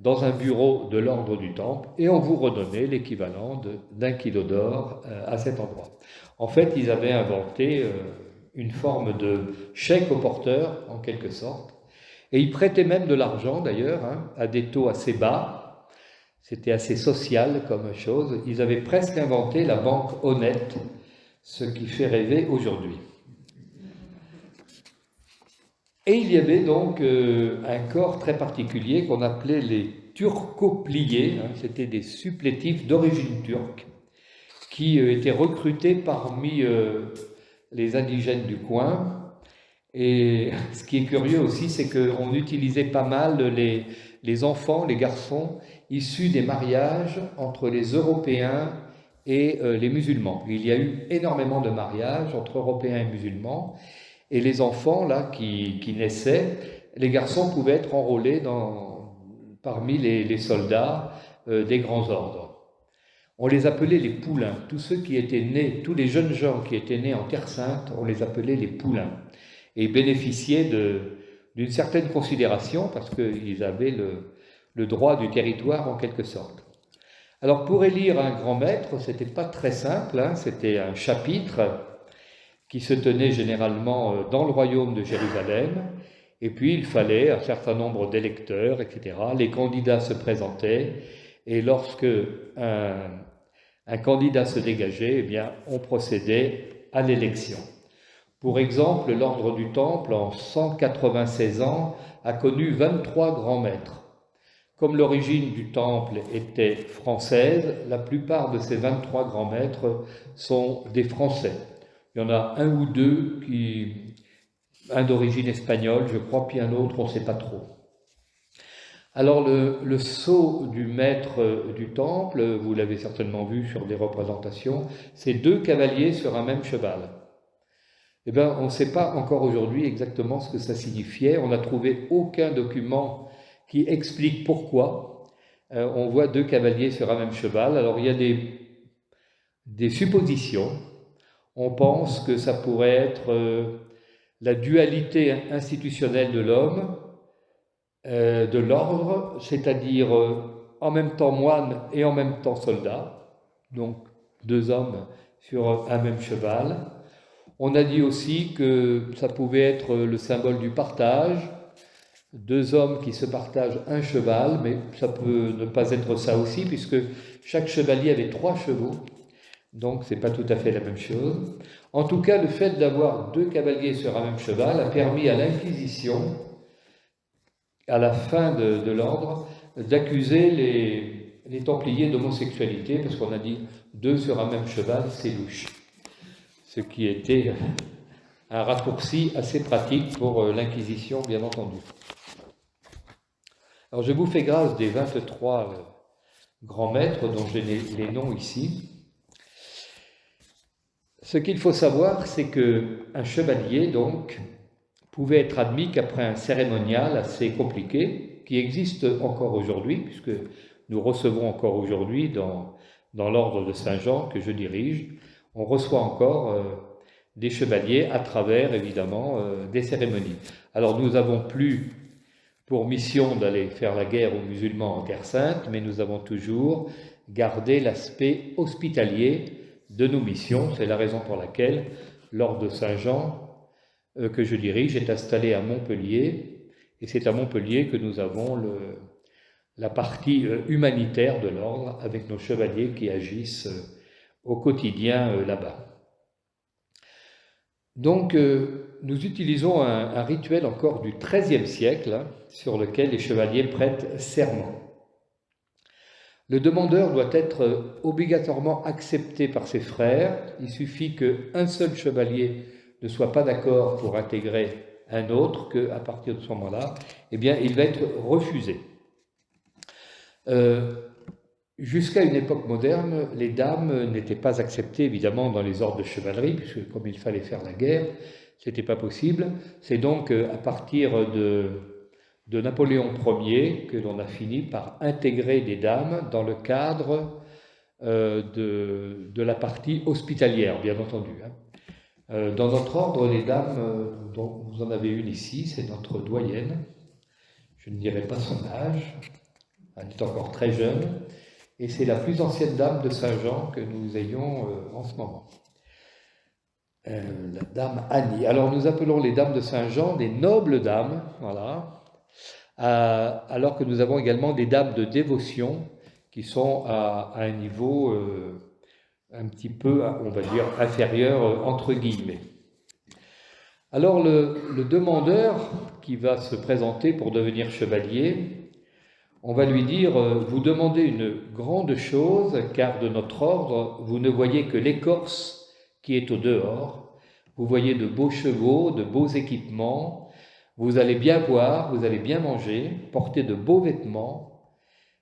dans un bureau de l'ordre du Temple, et on vous redonnait l'équivalent d'1 kilo d'or à cet endroit. En fait, ils avaient inventé une forme de chèque au porteur, en quelque sorte, et ils prêtaient même de l'argent, d'ailleurs, à des taux assez bas. C'était assez social comme chose. Ils avaient presque inventé la banque honnête, ce qui fait rêver aujourd'hui. Et il y avait donc un corps très particulier qu'on appelait les turcopliés, c'était des supplétifs d'origine turque, qui étaient recrutés parmi les indigènes du coin. Et ce qui est curieux aussi, c'est qu'on utilisait pas mal les enfants, les garçons, issus des mariages entre les Européens et les musulmans. Il y a eu énormément de mariages entre Européens et musulmans, et les enfants là qui naissaient, les garçons pouvaient être enrôlés parmi les soldats des grands ordres. On les appelait les poulains. Tous ceux qui étaient nés, tous les jeunes gens qui étaient nés en Terre Sainte, on les appelait les poulains. Et ils bénéficiaient d'une certaine considération parce qu'ils avaient le droit du territoire en quelque sorte. Alors pour élire un grand maître, c'était pas très simple, c'était un chapitre qui se tenait généralement dans le royaume de Jérusalem, et puis il fallait un certain nombre d'électeurs, etc. Les candidats se présentaient, et lorsque un candidat se dégageait, eh bien, on procédait à l'élection. Pour exemple, l'ordre du Temple, en 196 ans, a connu 23 grands maîtres. Comme l'origine du Temple était française, la plupart de ces 23 grands maîtres sont des Français. Il y en a un ou deux, un d'origine espagnole, je crois, puis un autre, on ne sait pas trop. Alors le sceau du maître du Temple, vous l'avez certainement vu sur des représentations, c'est 2 cavaliers sur un même cheval. Eh bien, on ne sait pas encore aujourd'hui exactement ce que ça signifiait, on n'a trouvé aucun document qui explique pourquoi. On voit 2 cavaliers sur un même cheval, alors il y a des suppositions. On pense que ça pourrait être la dualité institutionnelle de l'homme, de l'ordre, c'est-à-dire en même temps moine et en même temps soldat, donc 2 hommes sur un même cheval. On a dit aussi que ça pouvait être le symbole du partage, 2 hommes qui se partagent un cheval, mais ça peut ne pas être ça aussi, puisque chaque chevalier avait 3 chevaux. Donc, ce n'est pas tout à fait la même chose. En tout cas, le fait d'avoir 2 cavaliers sur un même cheval a permis à l'Inquisition, à la fin de l'ordre, d'accuser les Templiers d'homosexualité, parce qu'on a dit 2 sur un même cheval, c'est louche. ce qui était un raccourci assez pratique pour l'Inquisition, bien entendu. Alors je vous fais grâce des 23 grands maîtres dont j'ai les noms ici. Ce qu'il faut savoir, c'est qu'un chevalier, donc, pouvait être admis qu'après un cérémonial assez compliqué, qui existe encore aujourd'hui, puisque nous recevons encore aujourd'hui dans l'ordre de Saint-Jean que je dirige, on reçoit encore des chevaliers à travers, évidemment, des cérémonies. Alors nous n'avons plus pour mission d'aller faire la guerre aux musulmans en Terre Sainte, mais nous avons toujours gardé l'aspect hospitalier de nos missions. C'est la raison pour laquelle l'ordre de Saint-Jean, que je dirige, est installé à Montpellier, et c'est à Montpellier que nous avons la partie humanitaire de l'ordre, avec nos chevaliers qui agissent au quotidien là-bas. Donc, nous utilisons un rituel encore du XIIIe siècle, sur lequel les chevaliers prêtent serment. Le demandeur doit être obligatoirement accepté par ses frères. Il suffit qu'un seul chevalier ne soit pas d'accord pour intégrer un autre, qu'à partir de ce moment-là, eh bien, il va être refusé. Jusqu'à une époque moderne, les dames n'étaient pas acceptées évidemment dans les ordres de chevalerie, puisque comme il fallait faire la guerre, c'était pas possible. C'est donc à partir de Napoléon Ier que l'on a fini par intégrer des dames dans le cadre de la partie hospitalière, bien entendu. Dans notre ordre, les dames, dont vous en avez une ici, c'est notre doyenne. Je ne dirai pas son âge, elle est encore très jeune, et c'est la plus ancienne dame de Saint-Jean que nous ayons en ce moment. La dame Annie. Alors nous appelons les dames de Saint-Jean des nobles dames, voilà. Alors que nous avons également des dames de dévotion qui sont à un niveau un petit peu, on va dire, inférieur entre guillemets. Alors le demandeur qui va se présenter pour devenir chevalier, on va lui dire « Vous demandez une grande chose, car de notre ordre, vous ne voyez que l'écorce qui est au dehors. Vous voyez de beaux chevaux, de beaux équipements. Vous allez bien boire, vous allez bien manger, porter de beaux vêtements.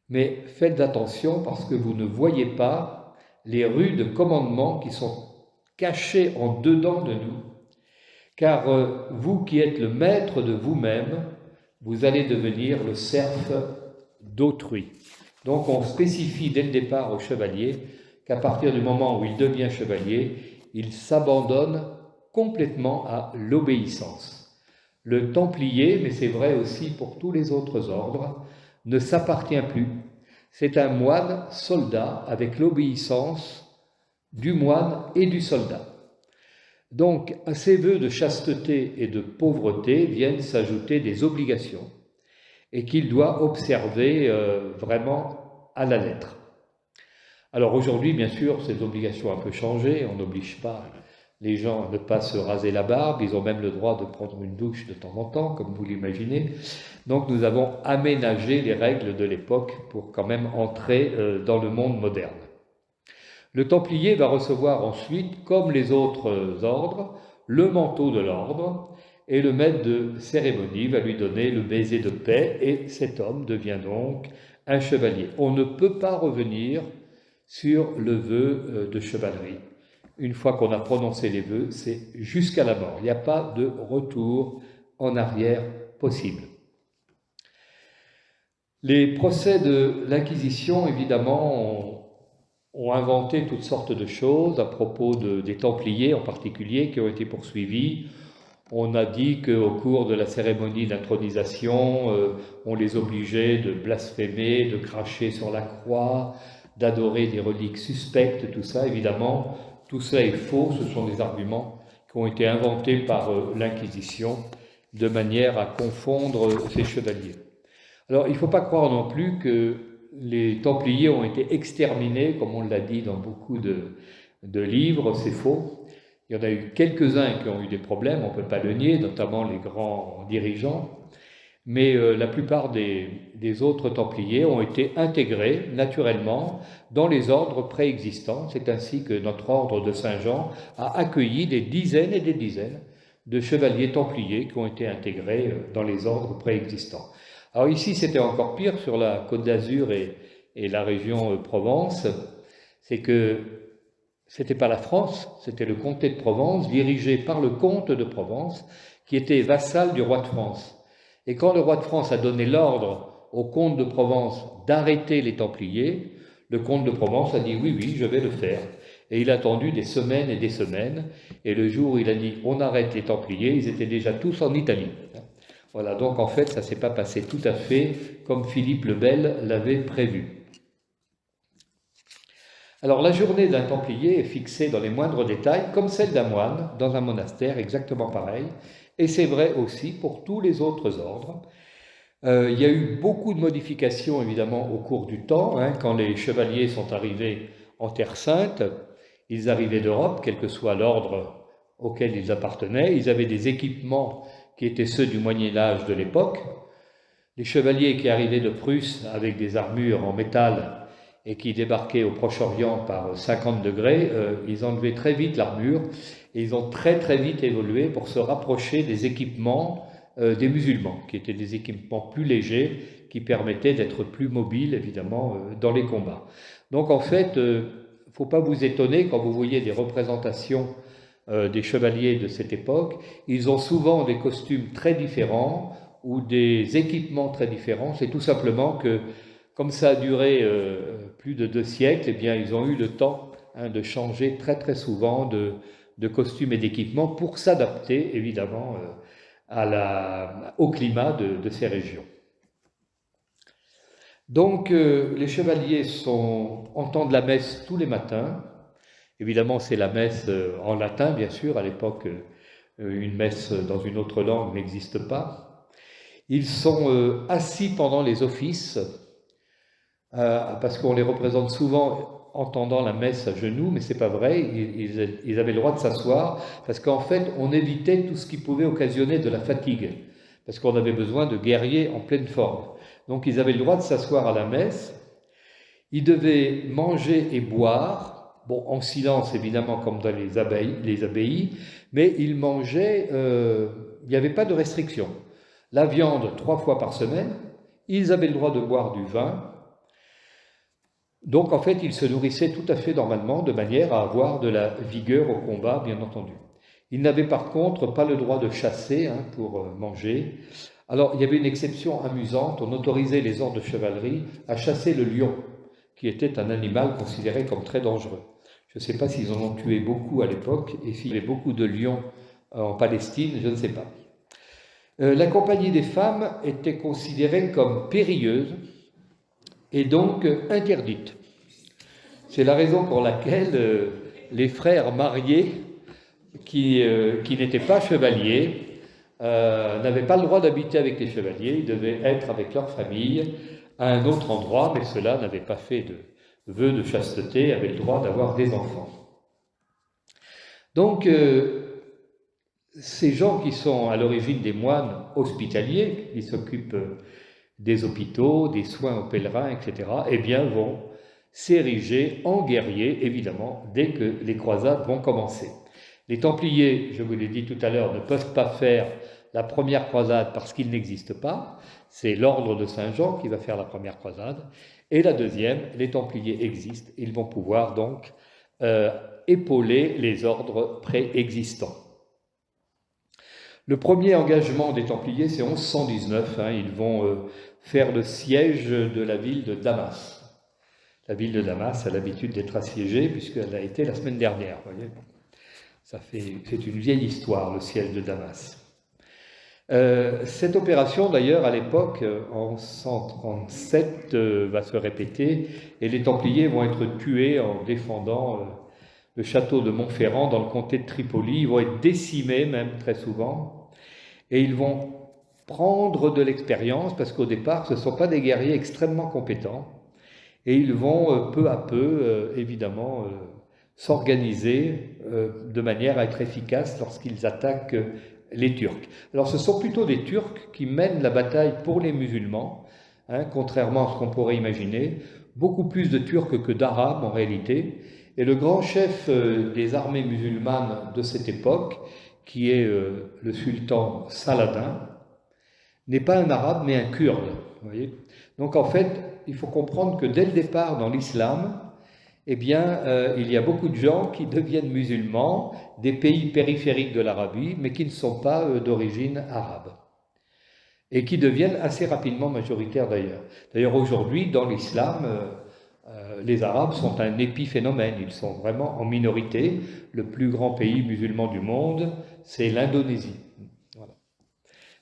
Mais faites attention parce que vous ne voyez pas les rudes commandements qui sont cachés en dedans de nous. Car vous qui êtes le maître de vous-même, vous allez devenir le serf d'autrui. » Donc on spécifie dès le départ au chevalier qu'à partir du moment où il devient chevalier, il s'abandonne complètement à l'obéissance. Le templier, mais c'est vrai aussi pour tous les autres ordres, ne s'appartient plus. C'est un moine soldat avec l'obéissance du moine et du soldat. Donc à ces vœux de chasteté et de pauvreté viennent s'ajouter des obligations et qu'il doit observer vraiment à la lettre. Alors aujourd'hui, bien sûr, ces obligations ont un peu changé, on n'oblige pas les gens à ne pas se raser la barbe, ils ont même le droit de prendre une douche de temps en temps, comme vous l'imaginez. Donc nous avons aménagé les règles de l'époque pour quand même entrer dans le monde moderne. Le templier va recevoir ensuite, comme les autres ordres, le manteau de l'ordre, et le maître de cérémonie va lui donner le baiser de paix, et cet homme devient donc un chevalier. On ne peut pas revenir sur le vœu de chevalerie. Une fois qu'on a prononcé les vœux, c'est jusqu'à la mort. Il n'y a pas de retour en arrière possible. Les procès de l'Inquisition, évidemment, ont inventé toutes sortes de choses à propos des Templiers en particulier qui ont été poursuivis. On a dit qu'au cours de la cérémonie d'intronisation, on les obligeait de blasphémer, de cracher sur la croix, d'adorer des reliques suspectes, tout ça, évidemment, tout ça est faux, ce sont des arguments qui ont été inventés par l'Inquisition de manière à confondre ces chevaliers. Alors, il ne faut pas croire non plus que les Templiers ont été exterminés, comme on l'a dit dans beaucoup de livres, c'est faux. Il y en a eu quelques-uns qui ont eu des problèmes, on ne peut pas le nier, notamment les grands dirigeants. mais la plupart des autres Templiers ont été intégrés naturellement dans les ordres préexistants. C'est ainsi que notre ordre de Saint-Jean a accueilli des dizaines et des dizaines de chevaliers Templiers qui ont été intégrés dans les ordres préexistants. Alors ici, c'était encore pire sur la Côte d'Azur et la région Provence, c'est que c'était pas la France, c'était le comté de Provence, dirigé par le comte de Provence, qui était vassal du roi de France. Et quand le roi de France a donné l'ordre au comte de Provence d'arrêter les Templiers, le comte de Provence a dit oui, je vais le faire. Et il a attendu des semaines et des semaines, et le jour où il a dit on arrête les Templiers, ils étaient déjà tous en Italie. Voilà, donc en fait, ça ne s'est pas passé tout à fait comme Philippe le Bel l'avait prévu. Alors la journée d'un Templier est fixée dans les moindres détails, comme celle d'un moine dans un monastère, exactement pareil, et c'est vrai aussi pour tous les autres ordres. Il y a eu beaucoup de modifications évidemment au cours du temps, quand les chevaliers sont arrivés en Terre Sainte, ils arrivaient d'Europe, quel que soit l'ordre auquel ils appartenaient, ils avaient des équipements qui étaient ceux du Moyen-Âge de l'époque. Les chevaliers qui arrivaient de Prusse avec des armures en métal et qui débarquaient au Proche-Orient par 50 degrés, ils enlevaient très vite l'armure et ils ont très très vite évolué pour se rapprocher des équipements des musulmans, qui étaient des équipements plus légers, qui permettaient d'être plus mobiles évidemment dans les combats. Donc en fait, il ne faut pas vous étonner quand vous voyez des représentations des chevaliers de cette époque, ils ont souvent des costumes très différents ou des équipements très différents. C'est tout simplement que, comme ça a duré plus de 2 siècles, eh bien, ils ont eu le temps de changer très très souvent de costumes et d'équipements pour s'adapter évidemment au climat de ces régions. Donc les chevaliers entendent la messe tous les matins. Évidemment, c'est la messe en latin, bien sûr. À l'époque, une messe dans une autre langue n'existe pas. Ils sont assis pendant les offices, parce qu'on les représente souvent entendant la messe à genoux, mais c'est pas vrai. Ils avaient le droit de s'asseoir, parce qu'en fait, on évitait tout ce qui pouvait occasionner de la fatigue, parce qu'on avait besoin de guerriers en pleine forme. Donc, ils avaient le droit de s'asseoir à la messe. Ils devaient manger et boire. Bon, en silence évidemment comme dans les abbayes, mais ils mangeaient, il n'y avait pas de restriction. La viande 3 fois par semaine, ils avaient le droit de boire du vin, donc en fait ils se nourrissaient tout à fait normalement de manière à avoir de la vigueur au combat, bien entendu. Ils n'avaient par contre pas le droit de chasser pour manger. Alors il y avait une exception amusante, on autorisait les ordres de chevalerie à chasser le lion, qui était un animal considéré comme très dangereux. Je ne sais pas s'ils en ont tué beaucoup à l'époque, et s'il y avait beaucoup de lions en Palestine, je ne sais pas. La compagnie des femmes était considérée comme périlleuse, et donc interdite. C'est la raison pour laquelle les frères mariés, qui n'étaient pas chevaliers, n'avaient pas le droit d'habiter avec les chevaliers, ils devaient être avec leur famille à un autre endroit, mais ceux-là n'avaient pas fait de vœux de chasteté, avaient le droit d'avoir des enfants. Donc, ces gens qui sont à l'origine des moines hospitaliers, qui s'occupent des hôpitaux, des soins aux pèlerins, etc., eh bien, vont s'ériger en guerriers, évidemment, dès que les croisades vont commencer. Les Templiers, je vous l'ai dit tout à l'heure, ne peuvent pas faire la première croisade parce qu'ils n'existent pas. C'est l'ordre de Saint-Jean qui va faire la première croisade. Et la deuxième, les Templiers existent. Ils vont pouvoir donc épauler les ordres préexistants. Le premier engagement des Templiers, c'est 1119. Ils vont faire le siège de la ville de Damas. La ville de Damas a l'habitude d'être assiégée puisqu'elle a été la semaine dernière. Vous voyez, c'est une vieille histoire, le siège de Damas. Cette opération, d'ailleurs, à l'époque, en 137, va se répéter et les Templiers vont être tués en défendant le château de Montferrand dans le comté de Tripoli. Ils vont être décimés même très souvent et ils vont prendre de l'expérience parce qu'au départ, ce ne sont pas des guerriers extrêmement compétents et ils vont peu à peu, évidemment, s'organiser de manière à être efficaces lorsqu'ils attaquent les Turcs. Alors ce sont plutôt des Turcs qui mènent la bataille pour les musulmans, contrairement à ce qu'on pourrait imaginer, beaucoup plus de Turcs que d'Arabes en réalité, et le grand chef des armées musulmanes de cette époque, qui est le sultan Saladin, n'est pas un arabe mais un kurde. Vous voyez. Donc en fait, il faut comprendre que dès le départ dans l'islam, eh bien, il y a beaucoup de gens qui deviennent musulmans des pays périphériques de l'Arabie, mais qui ne sont pas d'origine arabe, et qui deviennent assez rapidement majoritaires d'ailleurs. D'ailleurs, aujourd'hui, dans l'islam, les Arabes sont un épiphénomène, ils sont vraiment en minorité. Le plus grand pays musulman du monde, c'est l'Indonésie. Voilà.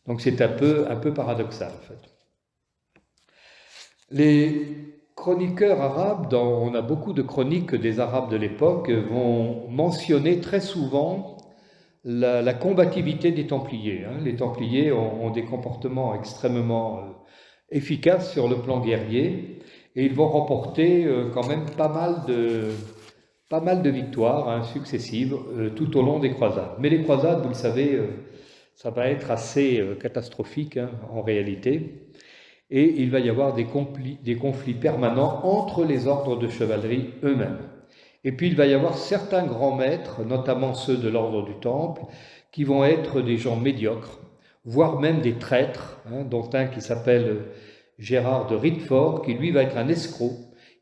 Donc c'est un peu paradoxal en fait. Les chroniqueurs arabes, on a beaucoup de chroniques des Arabes de l'époque, vont mentionner très souvent la combativité des Templiers. Les Templiers ont des comportements extrêmement efficaces sur le plan guerrier, et ils vont remporter quand même pas mal de victoires successives tout au long des croisades. Mais les croisades, vous le savez, ça va être assez catastrophique en réalité. Et il va y avoir des conflits permanents entre les ordres de chevalerie eux-mêmes. Et puis il va y avoir certains grands maîtres, notamment ceux de l'ordre du Temple, qui vont être des gens médiocres, voire même des traîtres, dont un qui s'appelle Gérard de Ritford, qui lui va être un escroc.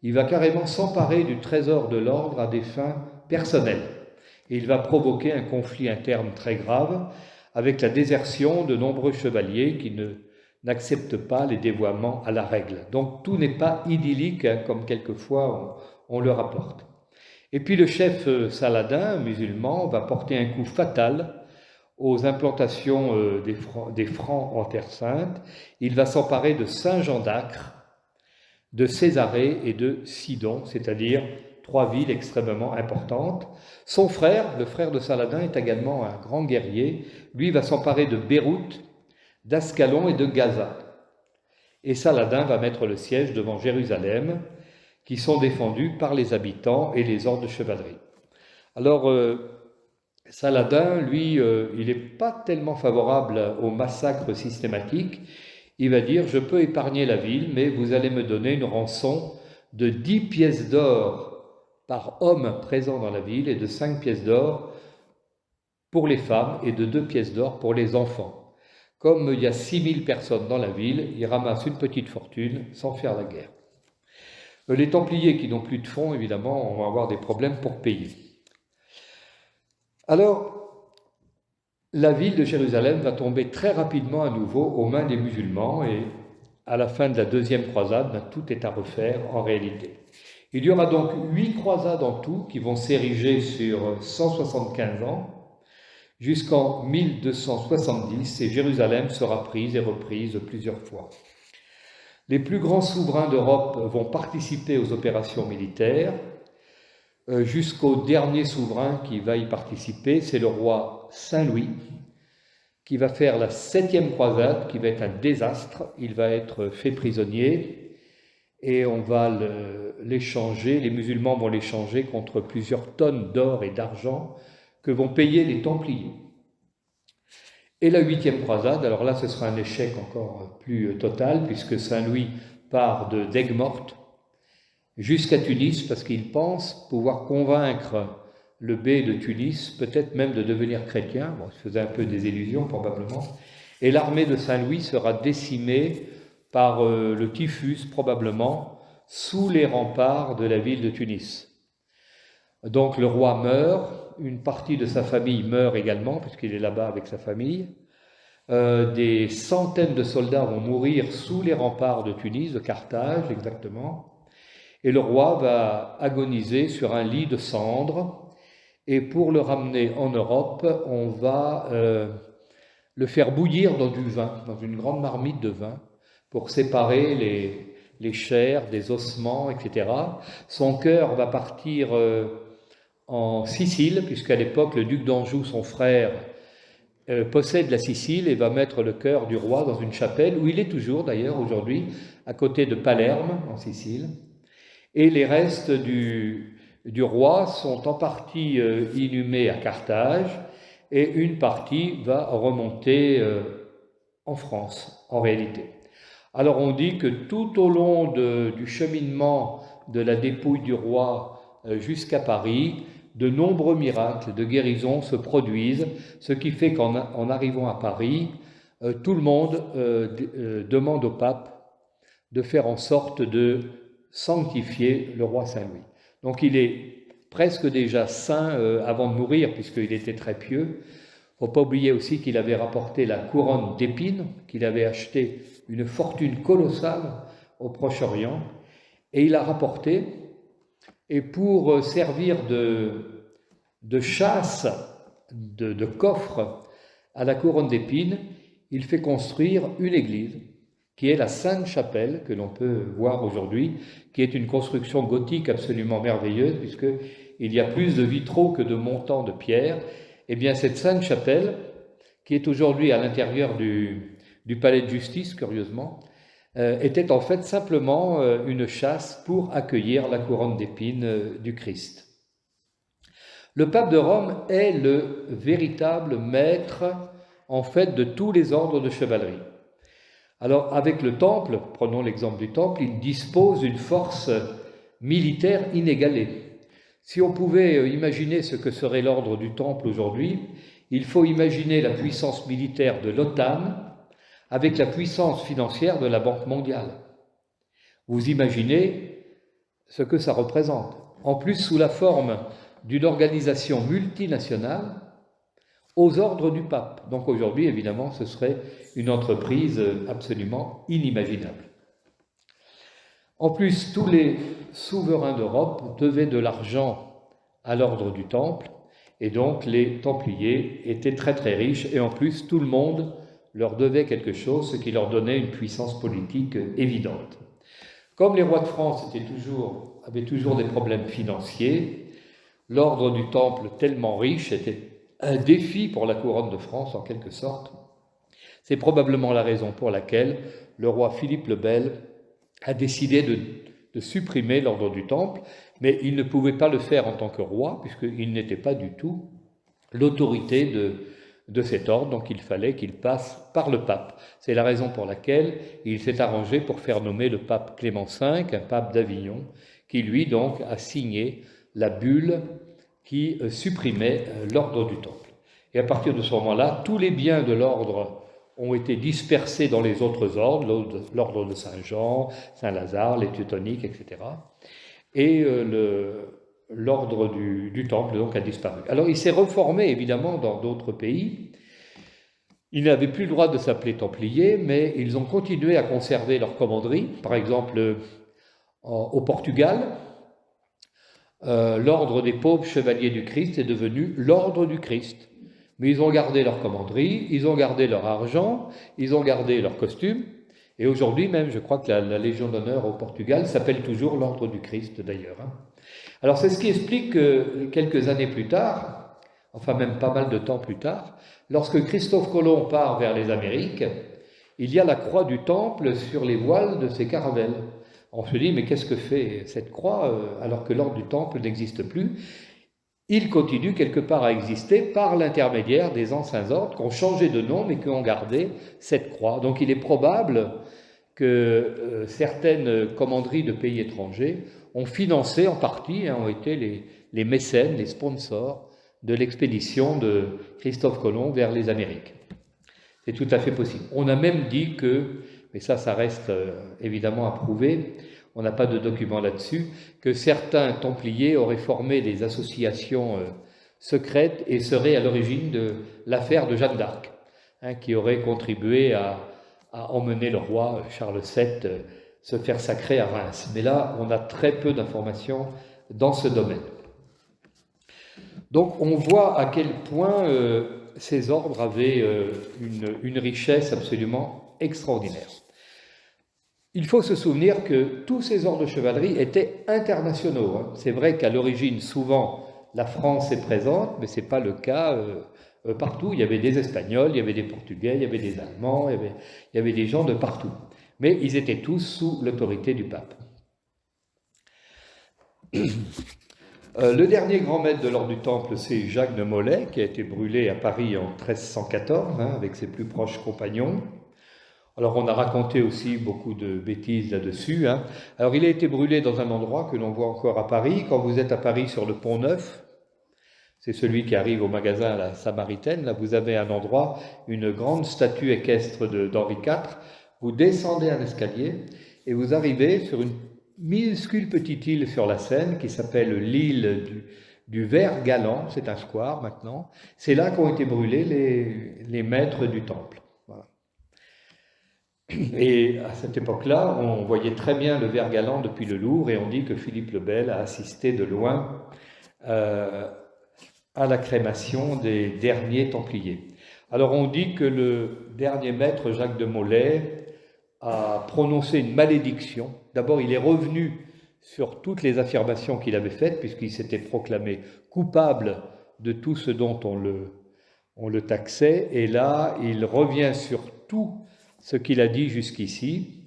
Il va carrément s'emparer du trésor de l'ordre à des fins personnelles. Et il va provoquer un conflit interne très grave, avec la désertion de nombreux chevaliers qui n'acceptent pas les dévoiements à la règle. Donc tout n'est pas idyllique, comme quelquefois on le rapporte. Et puis le chef Saladin, musulman, va porter un coup fatal aux implantations des Francs en Terre Sainte. Il va s'emparer de Saint-Jean d'Acre, de Césarée et de Sidon, c'est-à-dire 3 villes extrêmement importantes. Son frère, le frère de Saladin, est également un grand guerrier. Lui va s'emparer de Beyrouth, d'Ascalon et de Gaza. Et Saladin va mettre le siège devant Jérusalem, qui sont défendus par les habitants et les ordres de chevalerie. Alors, Saladin, lui, il n'est pas tellement favorable au massacre systématique. Il va dire, je peux épargner la ville, mais vous allez me donner une rançon de 10 pièces d'or par homme présent dans la ville et de 5 pièces d'or pour les femmes et de 2 pièces d'or pour les enfants. Comme il y a 6000 personnes dans la ville, il ramasse une petite fortune sans faire la guerre. Les Templiers qui n'ont plus de fonds, évidemment, vont avoir des problèmes pour payer. Alors, la ville de Jérusalem va tomber très rapidement à nouveau aux mains des musulmans et à la fin de la deuxième croisade, tout est à refaire en réalité. Il y aura donc 8 croisades en tout qui vont s'ériger sur 175 ans jusqu'en 1270 et Jérusalem sera prise et reprise plusieurs fois. Les plus grands souverains d'Europe vont participer aux opérations militaires. Jusqu'au dernier souverain qui va y participer, c'est le roi Saint-Louis, qui va faire la 7e croisade, qui va être un désastre. Il va être fait prisonnier et on va l'échanger, les musulmans vont l'échanger contre plusieurs tonnes d'or et d'argent que vont payer les Templiers. Et la 8e croisade, alors là ce sera un échec encore plus total, puisque Saint-Louis part d'Aigues-Mortes jusqu'à Tunis, parce qu'il pense pouvoir convaincre le bey de Tunis, peut-être même de devenir chrétien, bon, il faisait un peu des illusions probablement, et l'armée de Saint-Louis sera décimée par le typhus probablement, sous les remparts de la ville de Tunis. Donc le roi meurt, une partie de sa famille meurt également, puisqu'il est là-bas avec sa famille. Des centaines de soldats vont mourir sous les remparts de Tunis, de Carthage exactement. Et le roi va agoniser sur un lit de cendres. Et pour le ramener en Europe, on va le faire bouillir dans du vin, dans une grande marmite de vin, pour séparer les chairs des ossements, etc. Son cœur va partir en Sicile, puisqu'à l'époque, le duc d'Anjou, son frère, possède la Sicile et va mettre le cœur du roi dans une chapelle, où il est toujours d'ailleurs aujourd'hui, à côté de Palerme, en Sicile. Et les restes du roi sont en partie inhumés à Carthage, et une partie va remonter en France, en réalité. Alors on dit que tout au long du cheminement de la dépouille du roi jusqu'à Paris, de nombreux miracles de guérison se produisent, ce qui fait qu'en arrivant à Paris, tout le monde demande au pape de faire en sorte de sanctifier le roi Saint-Louis. Donc il est presque déjà saint avant de mourir, puisqu'il était très pieux. Il ne faut pas oublier aussi qu'il avait rapporté la couronne d'épines, qu'il avait acheté une fortune colossale au Proche-Orient, et il a rapporté, et pour servir de chasse, de coffre à la couronne d'épines, il fait construire une église, qui est la Sainte-Chapelle, que l'on peut voir aujourd'hui, qui est une construction gothique absolument merveilleuse, puisqu'il y a plus de vitraux que de montants de pierre. Eh bien, cette Sainte-Chapelle, qui est aujourd'hui à l'intérieur du palais de justice, curieusement, était en fait simplement une chasse pour accueillir la couronne d'épines du Christ. Le pape de Rome est le véritable maître, en fait, de tous les ordres de chevalerie. Alors, avec le Temple, prenons l'exemple du Temple, il dispose d'une force militaire inégalée. Si on pouvait imaginer ce que serait l'ordre du Temple aujourd'hui, il faut imaginer la puissance militaire de l'OTAN avec la puissance financière de la Banque mondiale. Vous imaginez ce que ça représente. En plus, sous la forme d'une organisation multinationale aux ordres du pape. Donc aujourd'hui, évidemment, ce serait une entreprise absolument inimaginable. En plus, tous les souverains d'Europe devaient de l'argent à l'ordre du Temple, et donc les Templiers étaient très très riches, et en plus, tout le monde leur devait quelque chose, ce qui leur donnait une puissance politique évidente. Comme les rois de France avaient toujours des problèmes financiers, l'ordre du Temple, tellement riche, était un défi pour la couronne de France, en quelque sorte. C'est probablement la raison pour laquelle le roi Philippe le Bel a décidé de supprimer l'ordre du Temple, mais il ne pouvait pas le faire en tant que roi, puisqu'il n'était pas du tout l'autorité de cet ordre, donc il fallait qu'il passe par le pape. C'est la raison pour laquelle il s'est arrangé pour faire nommer le pape Clément V, un pape d'Avignon, qui lui donc a signé la bulle qui supprimait l'ordre du Temple. Et à partir de ce moment-là, tous les biens de l'ordre ont été dispersés dans les autres ordres, l'ordre de Saint-Jean, Saint-Lazare, les Teutoniques, etc. Et l'ordre du Temple donc a disparu. Alors il s'est reformé évidemment dans d'autres pays. Ils n'avaient plus le droit de s'appeler Templiers, mais ils ont continué à conserver leur commanderie. Par exemple, au Portugal, l'ordre des pauvres chevaliers du Christ est devenu l'ordre du Christ. Mais ils ont gardé leur commanderie, ils ont gardé leur argent, ils ont gardé leurs costumes. Et aujourd'hui même, je crois que la Légion d'honneur au Portugal s'appelle toujours l'ordre du Christ d'ailleurs. Alors c'est ce qui explique que quelques années plus tard, enfin même pas mal de temps plus tard, lorsque Christophe Colomb part vers les Amériques, il y a la croix du Temple sur les voiles de ses caravelles. On se dit, mais qu'est-ce que fait cette croix alors que l'ordre du Temple n'existe plus? Il continue quelque part à exister par l'intermédiaire des anciens ordres qui ont changé de nom mais qui ont gardé cette croix. Donc il est probable que certaines commanderies de pays étrangers ont financé en partie, ont été les mécènes, les sponsors de l'expédition de Christophe Colomb vers les Amériques. C'est tout à fait possible. On a même dit que, mais ça reste évidemment à prouver, on n'a pas de documents là-dessus, que certains Templiers auraient formé des associations secrètes et seraient à l'origine de l'affaire de Jeanne d'Arc, qui aurait contribué à emmener le roi Charles VII se faire sacrer à Reims. Mais là, on a très peu d'informations dans ce domaine. Donc on voit à quel point ces ordres avaient une richesse absolument extraordinaire. Il faut se souvenir que tous ces ordres de chevalerie étaient internationaux. C'est vrai qu'à l'origine, souvent, la France est présente, mais ce n'est pas le cas partout. Il y avait des Espagnols, il y avait des Portugais, il y avait des Allemands, il y avait des gens de partout. Mais ils étaient tous sous l'autorité du pape. Le dernier grand maître de l'ordre du Temple, c'est Jacques de Molay, qui a été brûlé à Paris en 1314, avec ses plus proches compagnons. Alors on a raconté aussi beaucoup de bêtises là-dessus. Alors il a été brûlé dans un endroit que l'on voit encore à Paris. Quand vous êtes à Paris sur le Pont Neuf, c'est celui qui arrive au magasin à la Samaritaine, là vous avez un endroit, une grande statue équestre d'Henri IV. Vous descendez un escalier et vous arrivez sur une minuscule petite île sur la Seine qui s'appelle l'île du Vert Galant, c'est un square maintenant. C'est là qu'ont été brûlés les maîtres du Temple. Voilà. Et à cette époque-là, on voyait très bien le Vert Galant depuis le Louvre et on dit que Philippe le Bel a assisté de loin à la crémation des derniers Templiers. Alors on dit que le dernier maître, Jacques de Molay, a prononcé une malédiction. D'abord, il est revenu sur toutes les affirmations qu'il avait faites, puisqu'il s'était proclamé coupable de tout ce dont on le taxait, et là, il revient sur tout ce qu'il a dit jusqu'ici,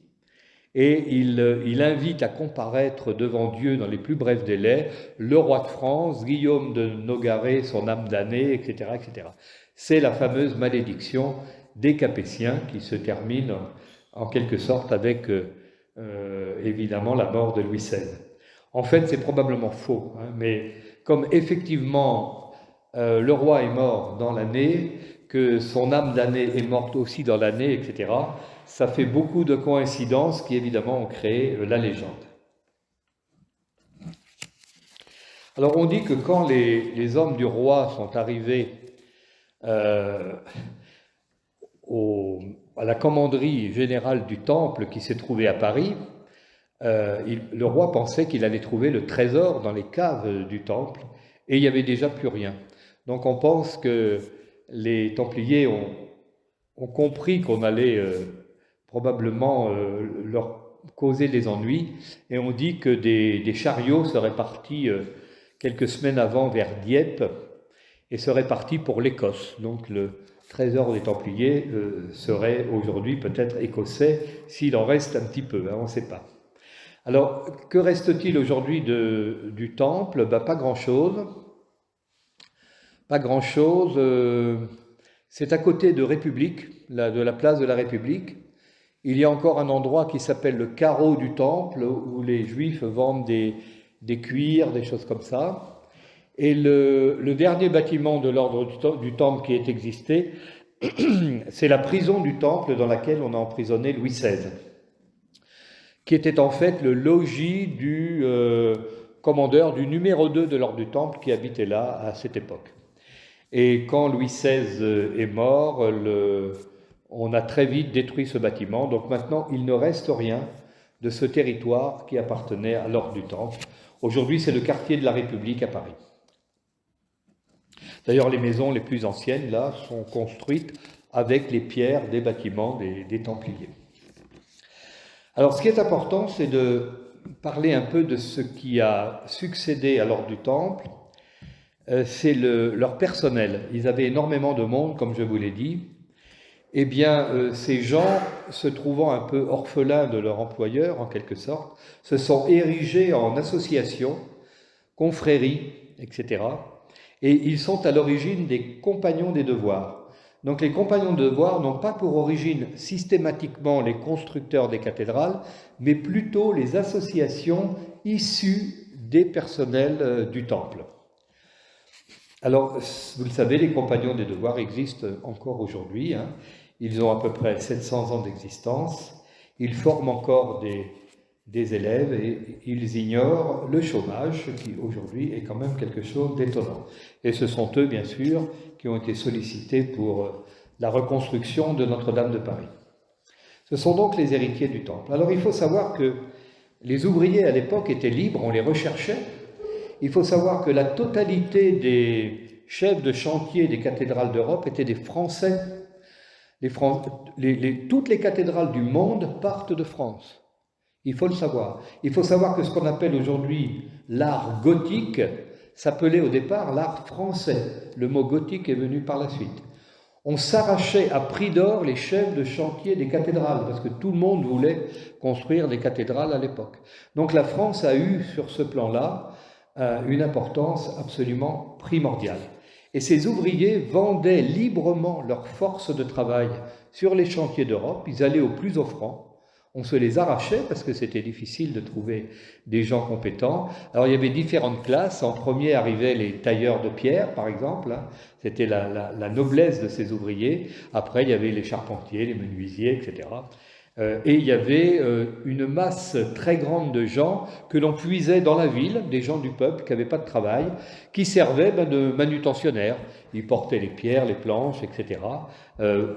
et il invite à comparaître devant Dieu dans les plus brefs délais le roi de France, Guillaume de Nogaret, son âme damnée, etc., etc. C'est la fameuse malédiction des Capétiens qui se termine en quelque sorte avec évidemment la mort de Louis XVI. En fait, c'est probablement faux, mais comme effectivement le roi est mort dans l'année, que son âme damnée est morte aussi dans l'année, etc., ça fait beaucoup de coïncidences qui évidemment ont créé la légende. Alors on dit que quand les hommes du roi sont arrivés à la commanderie générale du Temple qui s'est trouvée à Paris, le roi pensait qu'il allait trouver le trésor dans les caves du Temple et il n'y avait déjà plus rien. Donc on pense que les Templiers ont compris qu'on allait probablement leur causer des ennuis et on dit que des chariots seraient partis quelques semaines avant vers Dieppe et seraient partis pour l'Écosse. Donc le trésor des Templiers serait aujourd'hui peut-être écossais, s'il en reste un petit peu, on ne sait pas. Alors, que reste-t-il aujourd'hui du Temple ? Pas grand-chose. Pas grand-chose. C'est à côté de République, de la place de la République. Il y a encore un endroit qui s'appelle le carreau du Temple, où les Juifs vendent des cuirs, des choses comme ça. Et le dernier bâtiment de l'ordre du Temple qui ait existé, c'est la prison du Temple dans laquelle on a emprisonné Louis XVI, qui était en fait le logis du commandeur du numéro 2 de l'ordre du Temple qui habitait là à cette époque. Et quand Louis XVI est mort, on a très vite détruit ce bâtiment, donc maintenant il ne reste rien de ce territoire qui appartenait à l'ordre du Temple. Aujourd'hui, c'est le quartier de la République à Paris. D'ailleurs, les maisons les plus anciennes, là, sont construites avec les pierres des bâtiments des Templiers. Alors, ce qui est important, c'est de parler un peu de ce qui a succédé à l'ordre du Temple. C'est leur personnel. Ils avaient énormément de monde, comme je vous l'ai dit. Eh bien, ces gens, se trouvant un peu orphelins de leur employeur, en quelque sorte, se sont érigés en associations, confréries, etc., et ils sont à l'origine des compagnons des devoirs. Donc les compagnons de devoirs n'ont pas pour origine systématiquement les constructeurs des cathédrales, mais plutôt les associations issues des personnels du Temple. Alors, vous le savez, les compagnons des devoirs existent encore aujourd'hui. Ils ont à peu près 700 ans d'existence. Ils forment encore des élèves et ils ignorent le chômage qui aujourd'hui est quand même quelque chose d'étonnant. Et ce sont eux, bien sûr, qui ont été sollicités pour la reconstruction de Notre-Dame de Paris. Ce sont donc les héritiers du Temple. Alors il faut savoir que les ouvriers à l'époque étaient libres, on les recherchait. Il faut savoir que la totalité des chefs de chantier des cathédrales d'Europe étaient des Français. Toutes les cathédrales du monde partent de France. Il faut le savoir. Il faut savoir que ce qu'on appelle aujourd'hui l'art gothique s'appelait au départ l'art français. Le mot gothique est venu par la suite. On s'arrachait à prix d'or les chefs de chantier des cathédrales, parce que tout le monde voulait construire des cathédrales à l'époque. Donc la France a eu, sur ce plan-là, une importance absolument primordiale. Et ces ouvriers vendaient librement leur force de travail sur les chantiers d'Europe, ils allaient au plus offrant. On se les arrachait parce que c'était difficile de trouver des gens compétents. Alors il y avait différentes classes. En premier arrivaient les tailleurs de pierre, par exemple. C'était la noblesse de ces ouvriers. Après, il y avait les charpentiers, les menuisiers, etc. Et il y avait une masse très grande de gens que l'on puisait dans la ville, des gens du peuple qui n'avaient pas de travail, qui servaient de manutentionnaires. Ils portaient les pierres, les planches, etc.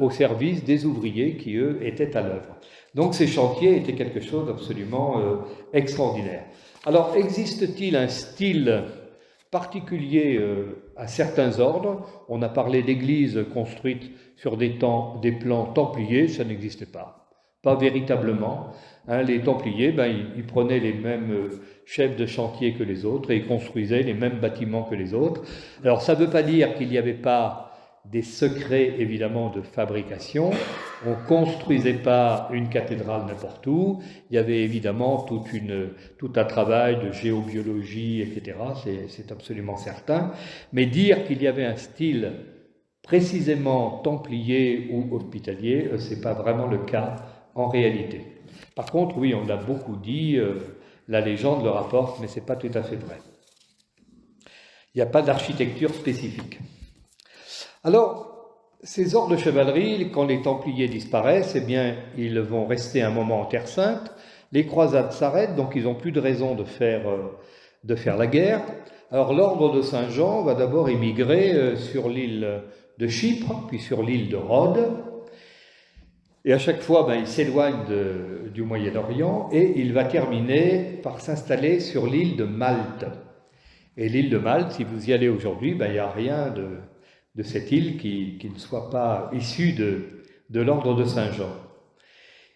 Au service des ouvriers qui, eux, étaient à l'œuvre. Donc ces chantiers étaient quelque chose d'absolument extraordinaire. Alors, existe-t-il un style particulier à certains ordres? On a parlé d'églises construites sur des plans templiers, ça n'existait pas véritablement. Les Templiers, ils prenaient les mêmes chefs de chantier que les autres et ils construisaient les mêmes bâtiments que les autres. Alors ça ne veut pas dire qu'il n'y avait pas des secrets évidemment de fabrication. On ne construisait pas une cathédrale n'importe où. Il y avait évidemment tout un travail de géobiologie, etc. C'est absolument certain. Mais dire qu'il y avait un style précisément templier ou hospitalier, ce n'est pas vraiment le cas en réalité. Par contre, oui, on l'a beaucoup dit, la légende le rapporte, mais ce n'est pas tout à fait vrai. Il n'y a pas d'architecture spécifique. Alors, ces ordres de chevalerie, quand les Templiers disparaissent, eh bien, ils vont rester un moment en Terre Sainte, les croisades s'arrêtent, donc ils n'ont plus de raison de faire la guerre. Alors, l'ordre de Saint-Jean va d'abord émigrer sur l'île de Chypre, puis sur l'île de Rhodes, et à chaque fois, il s'éloigne du Moyen-Orient et il va terminer par s'installer sur l'île de Malte. Et l'île de Malte, si vous y allez aujourd'hui, il n'y a rien de cette île qui ne soit pas issu de l'ordre de Saint-Jean.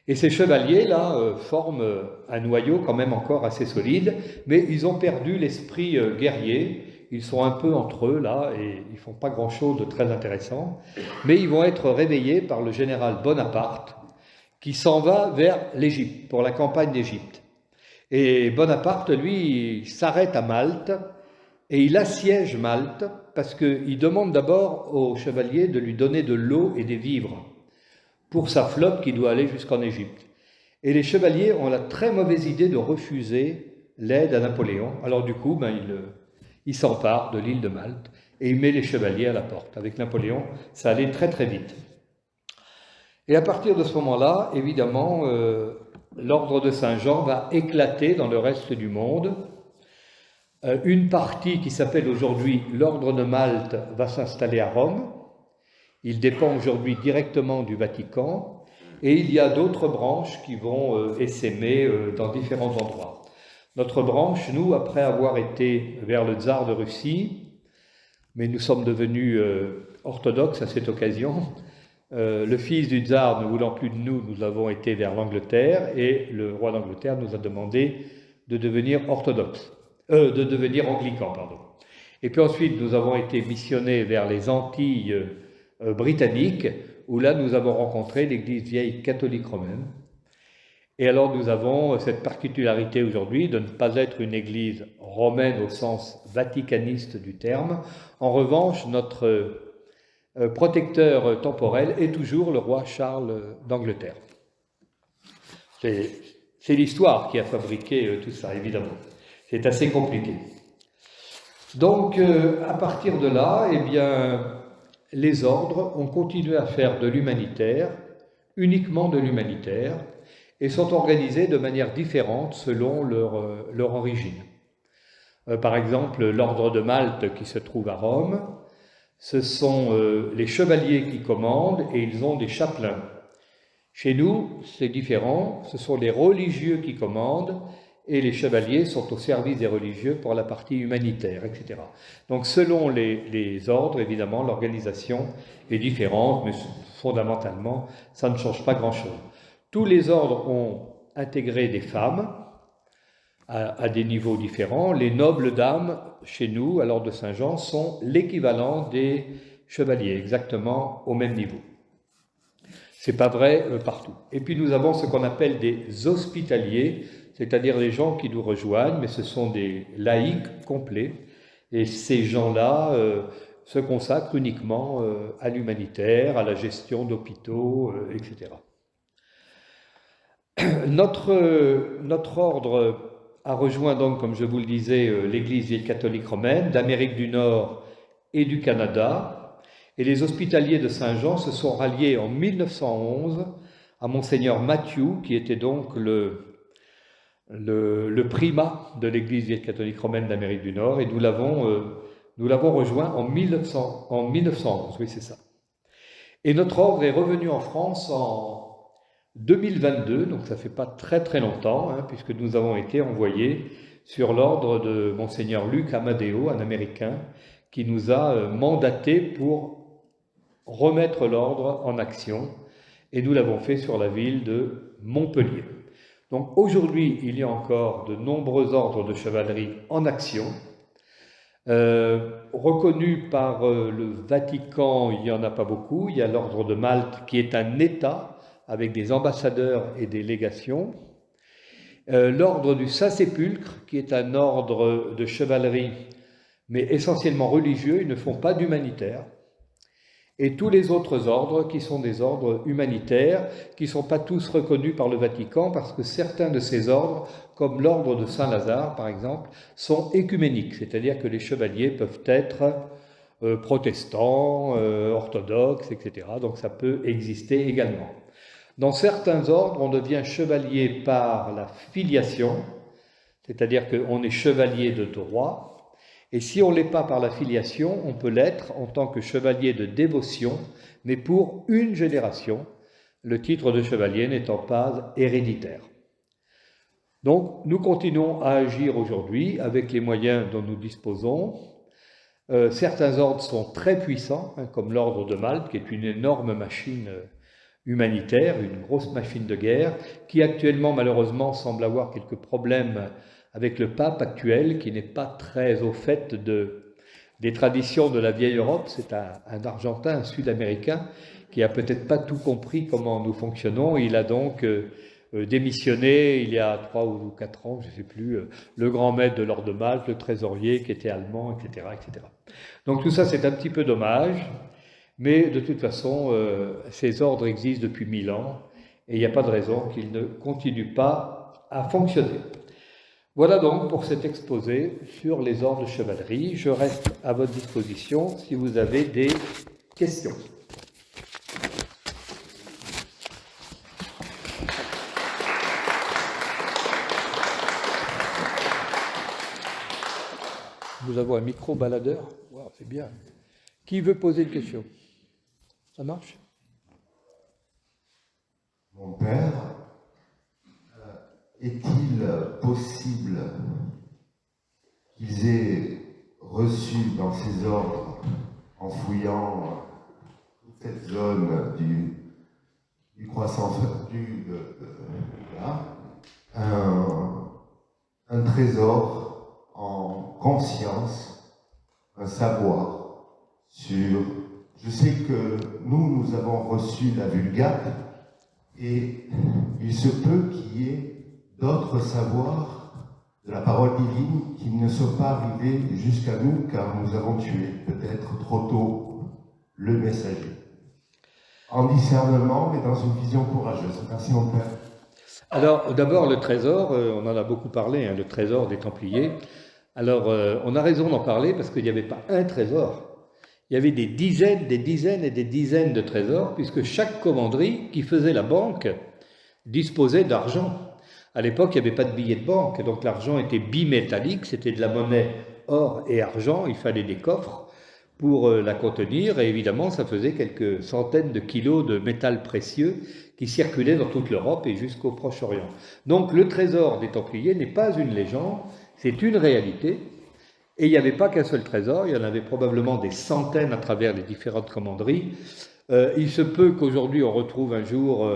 Et ces chevaliers-là forment un noyau quand même encore assez solide, mais ils ont perdu l'esprit guerrier. Ils sont un peu entre eux là et ils font pas grand-chose de très intéressant. Mais ils vont être réveillés par le général Bonaparte qui s'en va vers l'Égypte, pour la campagne d'Égypte. Et Bonaparte, lui, il s'arrête à Malte et il assiège Malte parce qu'il demande d'abord aux chevaliers de lui donner de l'eau et des vivres pour sa flotte qui doit aller jusqu'en Égypte. Et les chevaliers ont la très mauvaise idée de refuser l'aide à Napoléon. Alors du coup, il s'empare de l'île de Malte et il met les chevaliers à la porte. Avec Napoléon, ça allait très très vite. Et à partir de ce moment-là, évidemment, l'ordre de Saint-Jean va éclater dans le reste du monde. Une partie qui s'appelle aujourd'hui l'ordre de Malte va s'installer à Rome. Il dépend aujourd'hui directement du Vatican. Et il y a d'autres branches qui vont essaimer dans différents endroits. Notre branche, nous, après avoir été vers le tsar de Russie, mais nous sommes devenus orthodoxes à cette occasion, le fils du tsar ne voulant plus de nous, nous avons été vers l'Angleterre et le roi d'Angleterre nous a demandé de devenir orthodoxes, de devenir anglicans, pardon. Et puis ensuite, nous avons été missionnés vers les Antilles britanniques, où là, nous avons rencontré l'Église vieille catholique romaine. Et alors nous avons cette particularité aujourd'hui de ne pas être une église romaine au sens vaticaniste du terme. En revanche, notre protecteur temporel est toujours le roi Charles d'Angleterre. C'est l'histoire qui a fabriqué tout ça, évidemment. C'est assez compliqué. Donc, à partir de là, eh bien, les ordres ont continué à faire de l'humanitaire, uniquement de l'humanitaire, et sont organisés de manière différente selon leur origine. Par exemple, l'ordre de Malte qui se trouve à Rome, ce sont les chevaliers qui commandent et ils ont des chapelains. Chez nous, c'est différent, ce sont les religieux qui commandent et les chevaliers sont au service des religieux pour la partie humanitaire, etc. Donc selon les ordres, évidemment, l'organisation est différente, mais fondamentalement, ça ne change pas grand-chose. Tous les ordres ont intégré des femmes à des niveaux différents. Les nobles dames, chez nous, à l'ordre de Saint-Jean, sont l'équivalent des chevaliers, exactement au même niveau. c'est pas vrai partout. Et puis nous avons ce qu'on appelle des hospitaliers, c'est-à-dire des gens qui nous rejoignent, mais ce sont des laïcs complets. Et ces gens-là se consacrent uniquement à l'humanitaire, à la gestion d'hôpitaux, etc. Notre ordre a rejoint donc, comme je vous le disais, l'Église catholique romaine d'Amérique du Nord et du Canada. Et les hospitaliers de Saint-Jean se sont ralliés en 1911 à Monseigneur Mathieu, qui était donc le primat de l'Église catholique romaine d'Amérique du Nord, et nous l'avons rejoint en 1911, oui c'est ça. Et notre ordre est revenu en France en 2022, donc ça fait pas très très longtemps, hein, puisque nous avons été envoyés sur l'ordre de Monseigneur Luc Amadeo, un Américain, qui nous a mandatés pour remettre l'ordre en action, et nous l'avons fait sur la ville de Montpellier. Donc aujourd'hui, il y a encore de nombreux ordres de chevalerie en action. Reconnus par le Vatican, il n'y en a pas beaucoup. Il y a l'ordre de Malte qui est un État avec des ambassadeurs et des légations. L'ordre du Saint-Sépulcre qui est un ordre de chevalerie mais essentiellement religieux, ils ne font pas d'humanitaire. Et tous les autres ordres qui sont des ordres humanitaires, qui ne sont pas tous reconnus par le Vatican, parce que certains de ces ordres, comme l'ordre de Saint-Lazare par exemple, sont écuméniques, c'est-à-dire que les chevaliers peuvent être protestants, orthodoxes, etc. Donc ça peut exister également. Dans certains ordres, on devient chevalier par la filiation, c'est-à-dire qu'on est chevalier de droit. Et si on ne l'est pas par la filiation, on peut l'être en tant que chevalier de dévotion, mais pour une génération, le titre de chevalier n'étant pas héréditaire. Donc, nous continuons à agir aujourd'hui avec les moyens dont nous disposons. Certains ordres sont très puissants, hein, comme l'ordre de Malte, qui est une énorme machine humanitaire, une grosse machine de guerre, qui actuellement, malheureusement, semble avoir quelques problèmes avec le pape actuel, qui n'est pas très au fait des traditions de la vieille Europe. C'est un Argentin, un Sud-Américain, qui a peut-être pas tout compris comment nous fonctionnons. Il a donc démissionné il y a 3 ou 4 ans, je ne sais plus, le grand maître de l'ordre de Malte, le trésorier qui était allemand, etc., etc. Donc tout ça, c'est un petit peu dommage, mais de toute façon, ces ordres existent depuis 1000 ans, et il n'y a pas de raison qu'ils ne continuent pas à fonctionner. Voilà donc pour cet exposé sur les ordres de chevalerie. Je reste à votre disposition si vous avez des questions. Nous avons un micro-baladeur. Wow, c'est bien. Qui veut poser une question? Ça marche? Mon père, est-il possible qu'ils aient reçu dans ces ordres, en fouillant toute cette zone du croissant un trésor en conscience, un savoir sur... Je sais que nous avons reçu la Vulgate, et il se peut qu'il y ait d'autres savoirs de la parole divine qui ne sont pas arrivés jusqu'à nous, car nous avons tué peut-être trop tôt le messager. En discernement, mais dans une vision courageuse. Merci mon Père. Alors d'abord le trésor, on en a beaucoup parlé, hein, le trésor des Templiers. Alors on a raison d'en parler parce qu'il n'y avait pas un trésor. Il y avait des dizaines et des dizaines de trésors, puisque chaque commanderie qui faisait la banque disposait d'argent. À l'époque, il n'y avait pas de billets de banque, donc l'argent était bimétallique, c'était de la monnaie or et argent, il fallait des coffres pour la contenir, et évidemment, ça faisait quelques centaines de kilos de métal précieux qui circulaient dans toute l'Europe et jusqu'au Proche-Orient. Donc le trésor des Templiers n'est pas une légende, c'est une réalité. Et il n'y avait pas qu'un seul trésor, il y en avait probablement des centaines à travers les différentes commanderies. Il se peut qu'aujourd'hui on retrouve un jour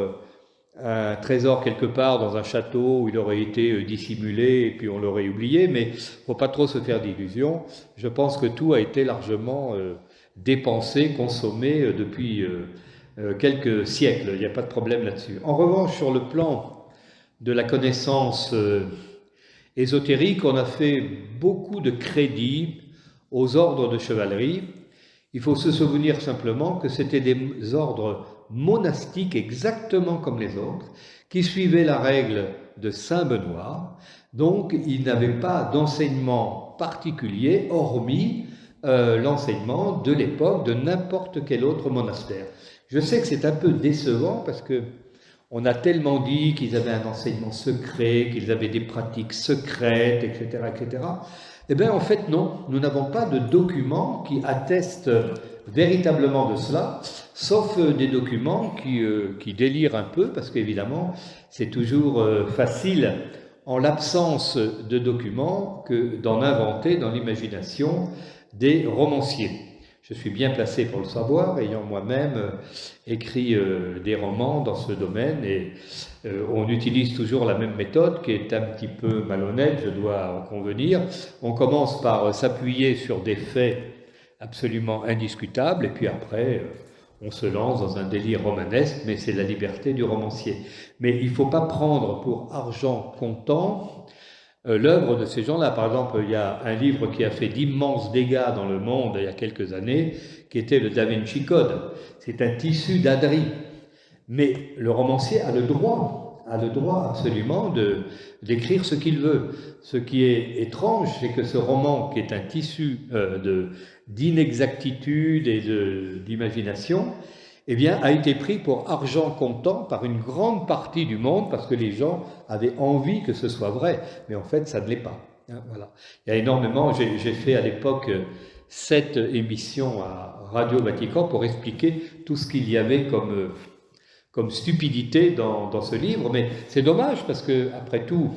un trésor quelque part dans un château où il aurait été dissimulé et puis on l'aurait oublié, mais il ne faut pas trop se faire d'illusions. Je pense que tout a été largement dépensé, consommé depuis quelques siècles, il n'y a pas de problème là-dessus. En revanche, sur le plan de la connaissance ésotérique, on a fait beaucoup de crédit aux ordres de chevalerie. Il faut se souvenir simplement que c'était des ordres monastiques exactement comme les autres, qui suivaient la règle de Saint Benoît, donc ils n'avaient pas d'enseignement particulier hormis l'enseignement de l'époque de n'importe quel autre monastère. Je sais que c'est un peu décevant parce que on a tellement dit qu'ils avaient un enseignement secret, qu'ils avaient des pratiques secrètes, etc., etc. Eh bien, en fait, non, nous n'avons pas de documents qui attestent véritablement de cela, sauf des documents qui délirent un peu, parce qu'évidemment, c'est toujours facile, en l'absence de documents, que d'en inventer dans l'imagination des romanciers. Je suis bien placé pour le savoir, ayant moi-même écrit des romans dans ce domaine, et on utilise toujours la même méthode qui est un petit peu malhonnête, je dois en convenir. On commence par s'appuyer sur des faits absolument indiscutables, et puis après on se lance dans un délire romanesque, mais c'est la liberté du romancier. Mais il ne faut pas prendre pour argent comptant l'œuvre de ces gens-là. Par exemple, il y a un livre qui a fait d'immenses dégâts dans le monde il y a quelques années, qui était le Da Vinci Code. C'est un tissu d'Adri. Mais le romancier a le droit absolument d'écrire ce qu'il veut. Ce qui est étrange, c'est que ce roman, qui est un tissu d'inexactitude et d'imagination, eh bien, a été pris pour argent comptant par une grande partie du monde parce que les gens avaient envie que ce soit vrai. Mais en fait, ça ne l'est pas. Hein, voilà. Il y a énormément, j'ai fait à l'époque 7 émissions à Radio Vatican pour expliquer tout ce qu'il y avait comme stupidité dans ce livre. Mais c'est dommage parce que, après tout,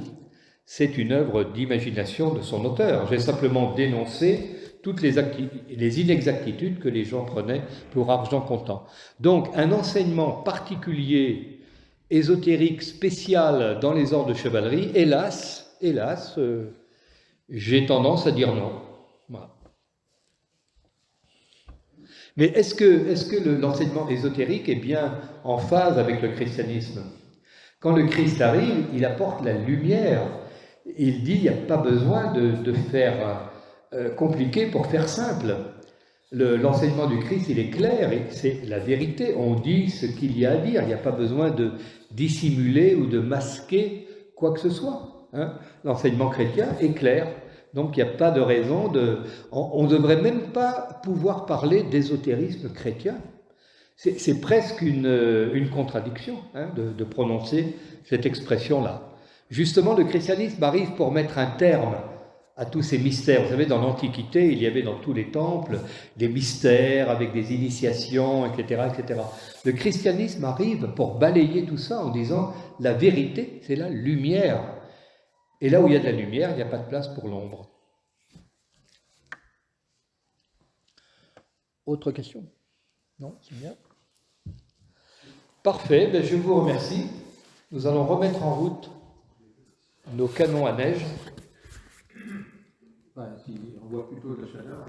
c'est une œuvre d'imagination de son auteur. J'ai simplement dénoncé toutes les inexactitudes que les gens prenaient pour argent comptant. Donc, un enseignement particulier, ésotérique, spécial dans les ordres de chevalerie, hélas, j'ai tendance à dire non. Voilà. Mais est-ce que l'enseignement ésotérique est bien en phase avec le christianisme? Quand le Christ arrive, il apporte la lumière. Il dit, il n'y a pas besoin de faire compliqué pour faire simple. L'enseignement du Christ, il est clair, et c'est la vérité. On dit ce qu'il y a à dire. Il n'y a pas besoin de dissimuler ou de masquer quoi que ce soit. Hein. L'enseignement chrétien est clair. Donc il n'y a pas de raison on ne devrait même pas pouvoir parler d'ésotérisme chrétien. C'est presque une contradiction hein, de prononcer cette expression-là. Justement, le christianisme arrive pour mettre un terme à tous ces mystères. Vous savez, dans l'Antiquité, il y avait dans tous les temples des mystères avec des initiations, etc., etc. Le christianisme arrive pour balayer tout ça en disant la vérité, c'est la lumière. Et là où il y a de la lumière, il n'y a pas de place pour l'ombre. Autre question? Non, c'est bien. Parfait, ben je vous remercie. Nous allons remettre en route nos canons à neige. On voit plutôt de la chaleur.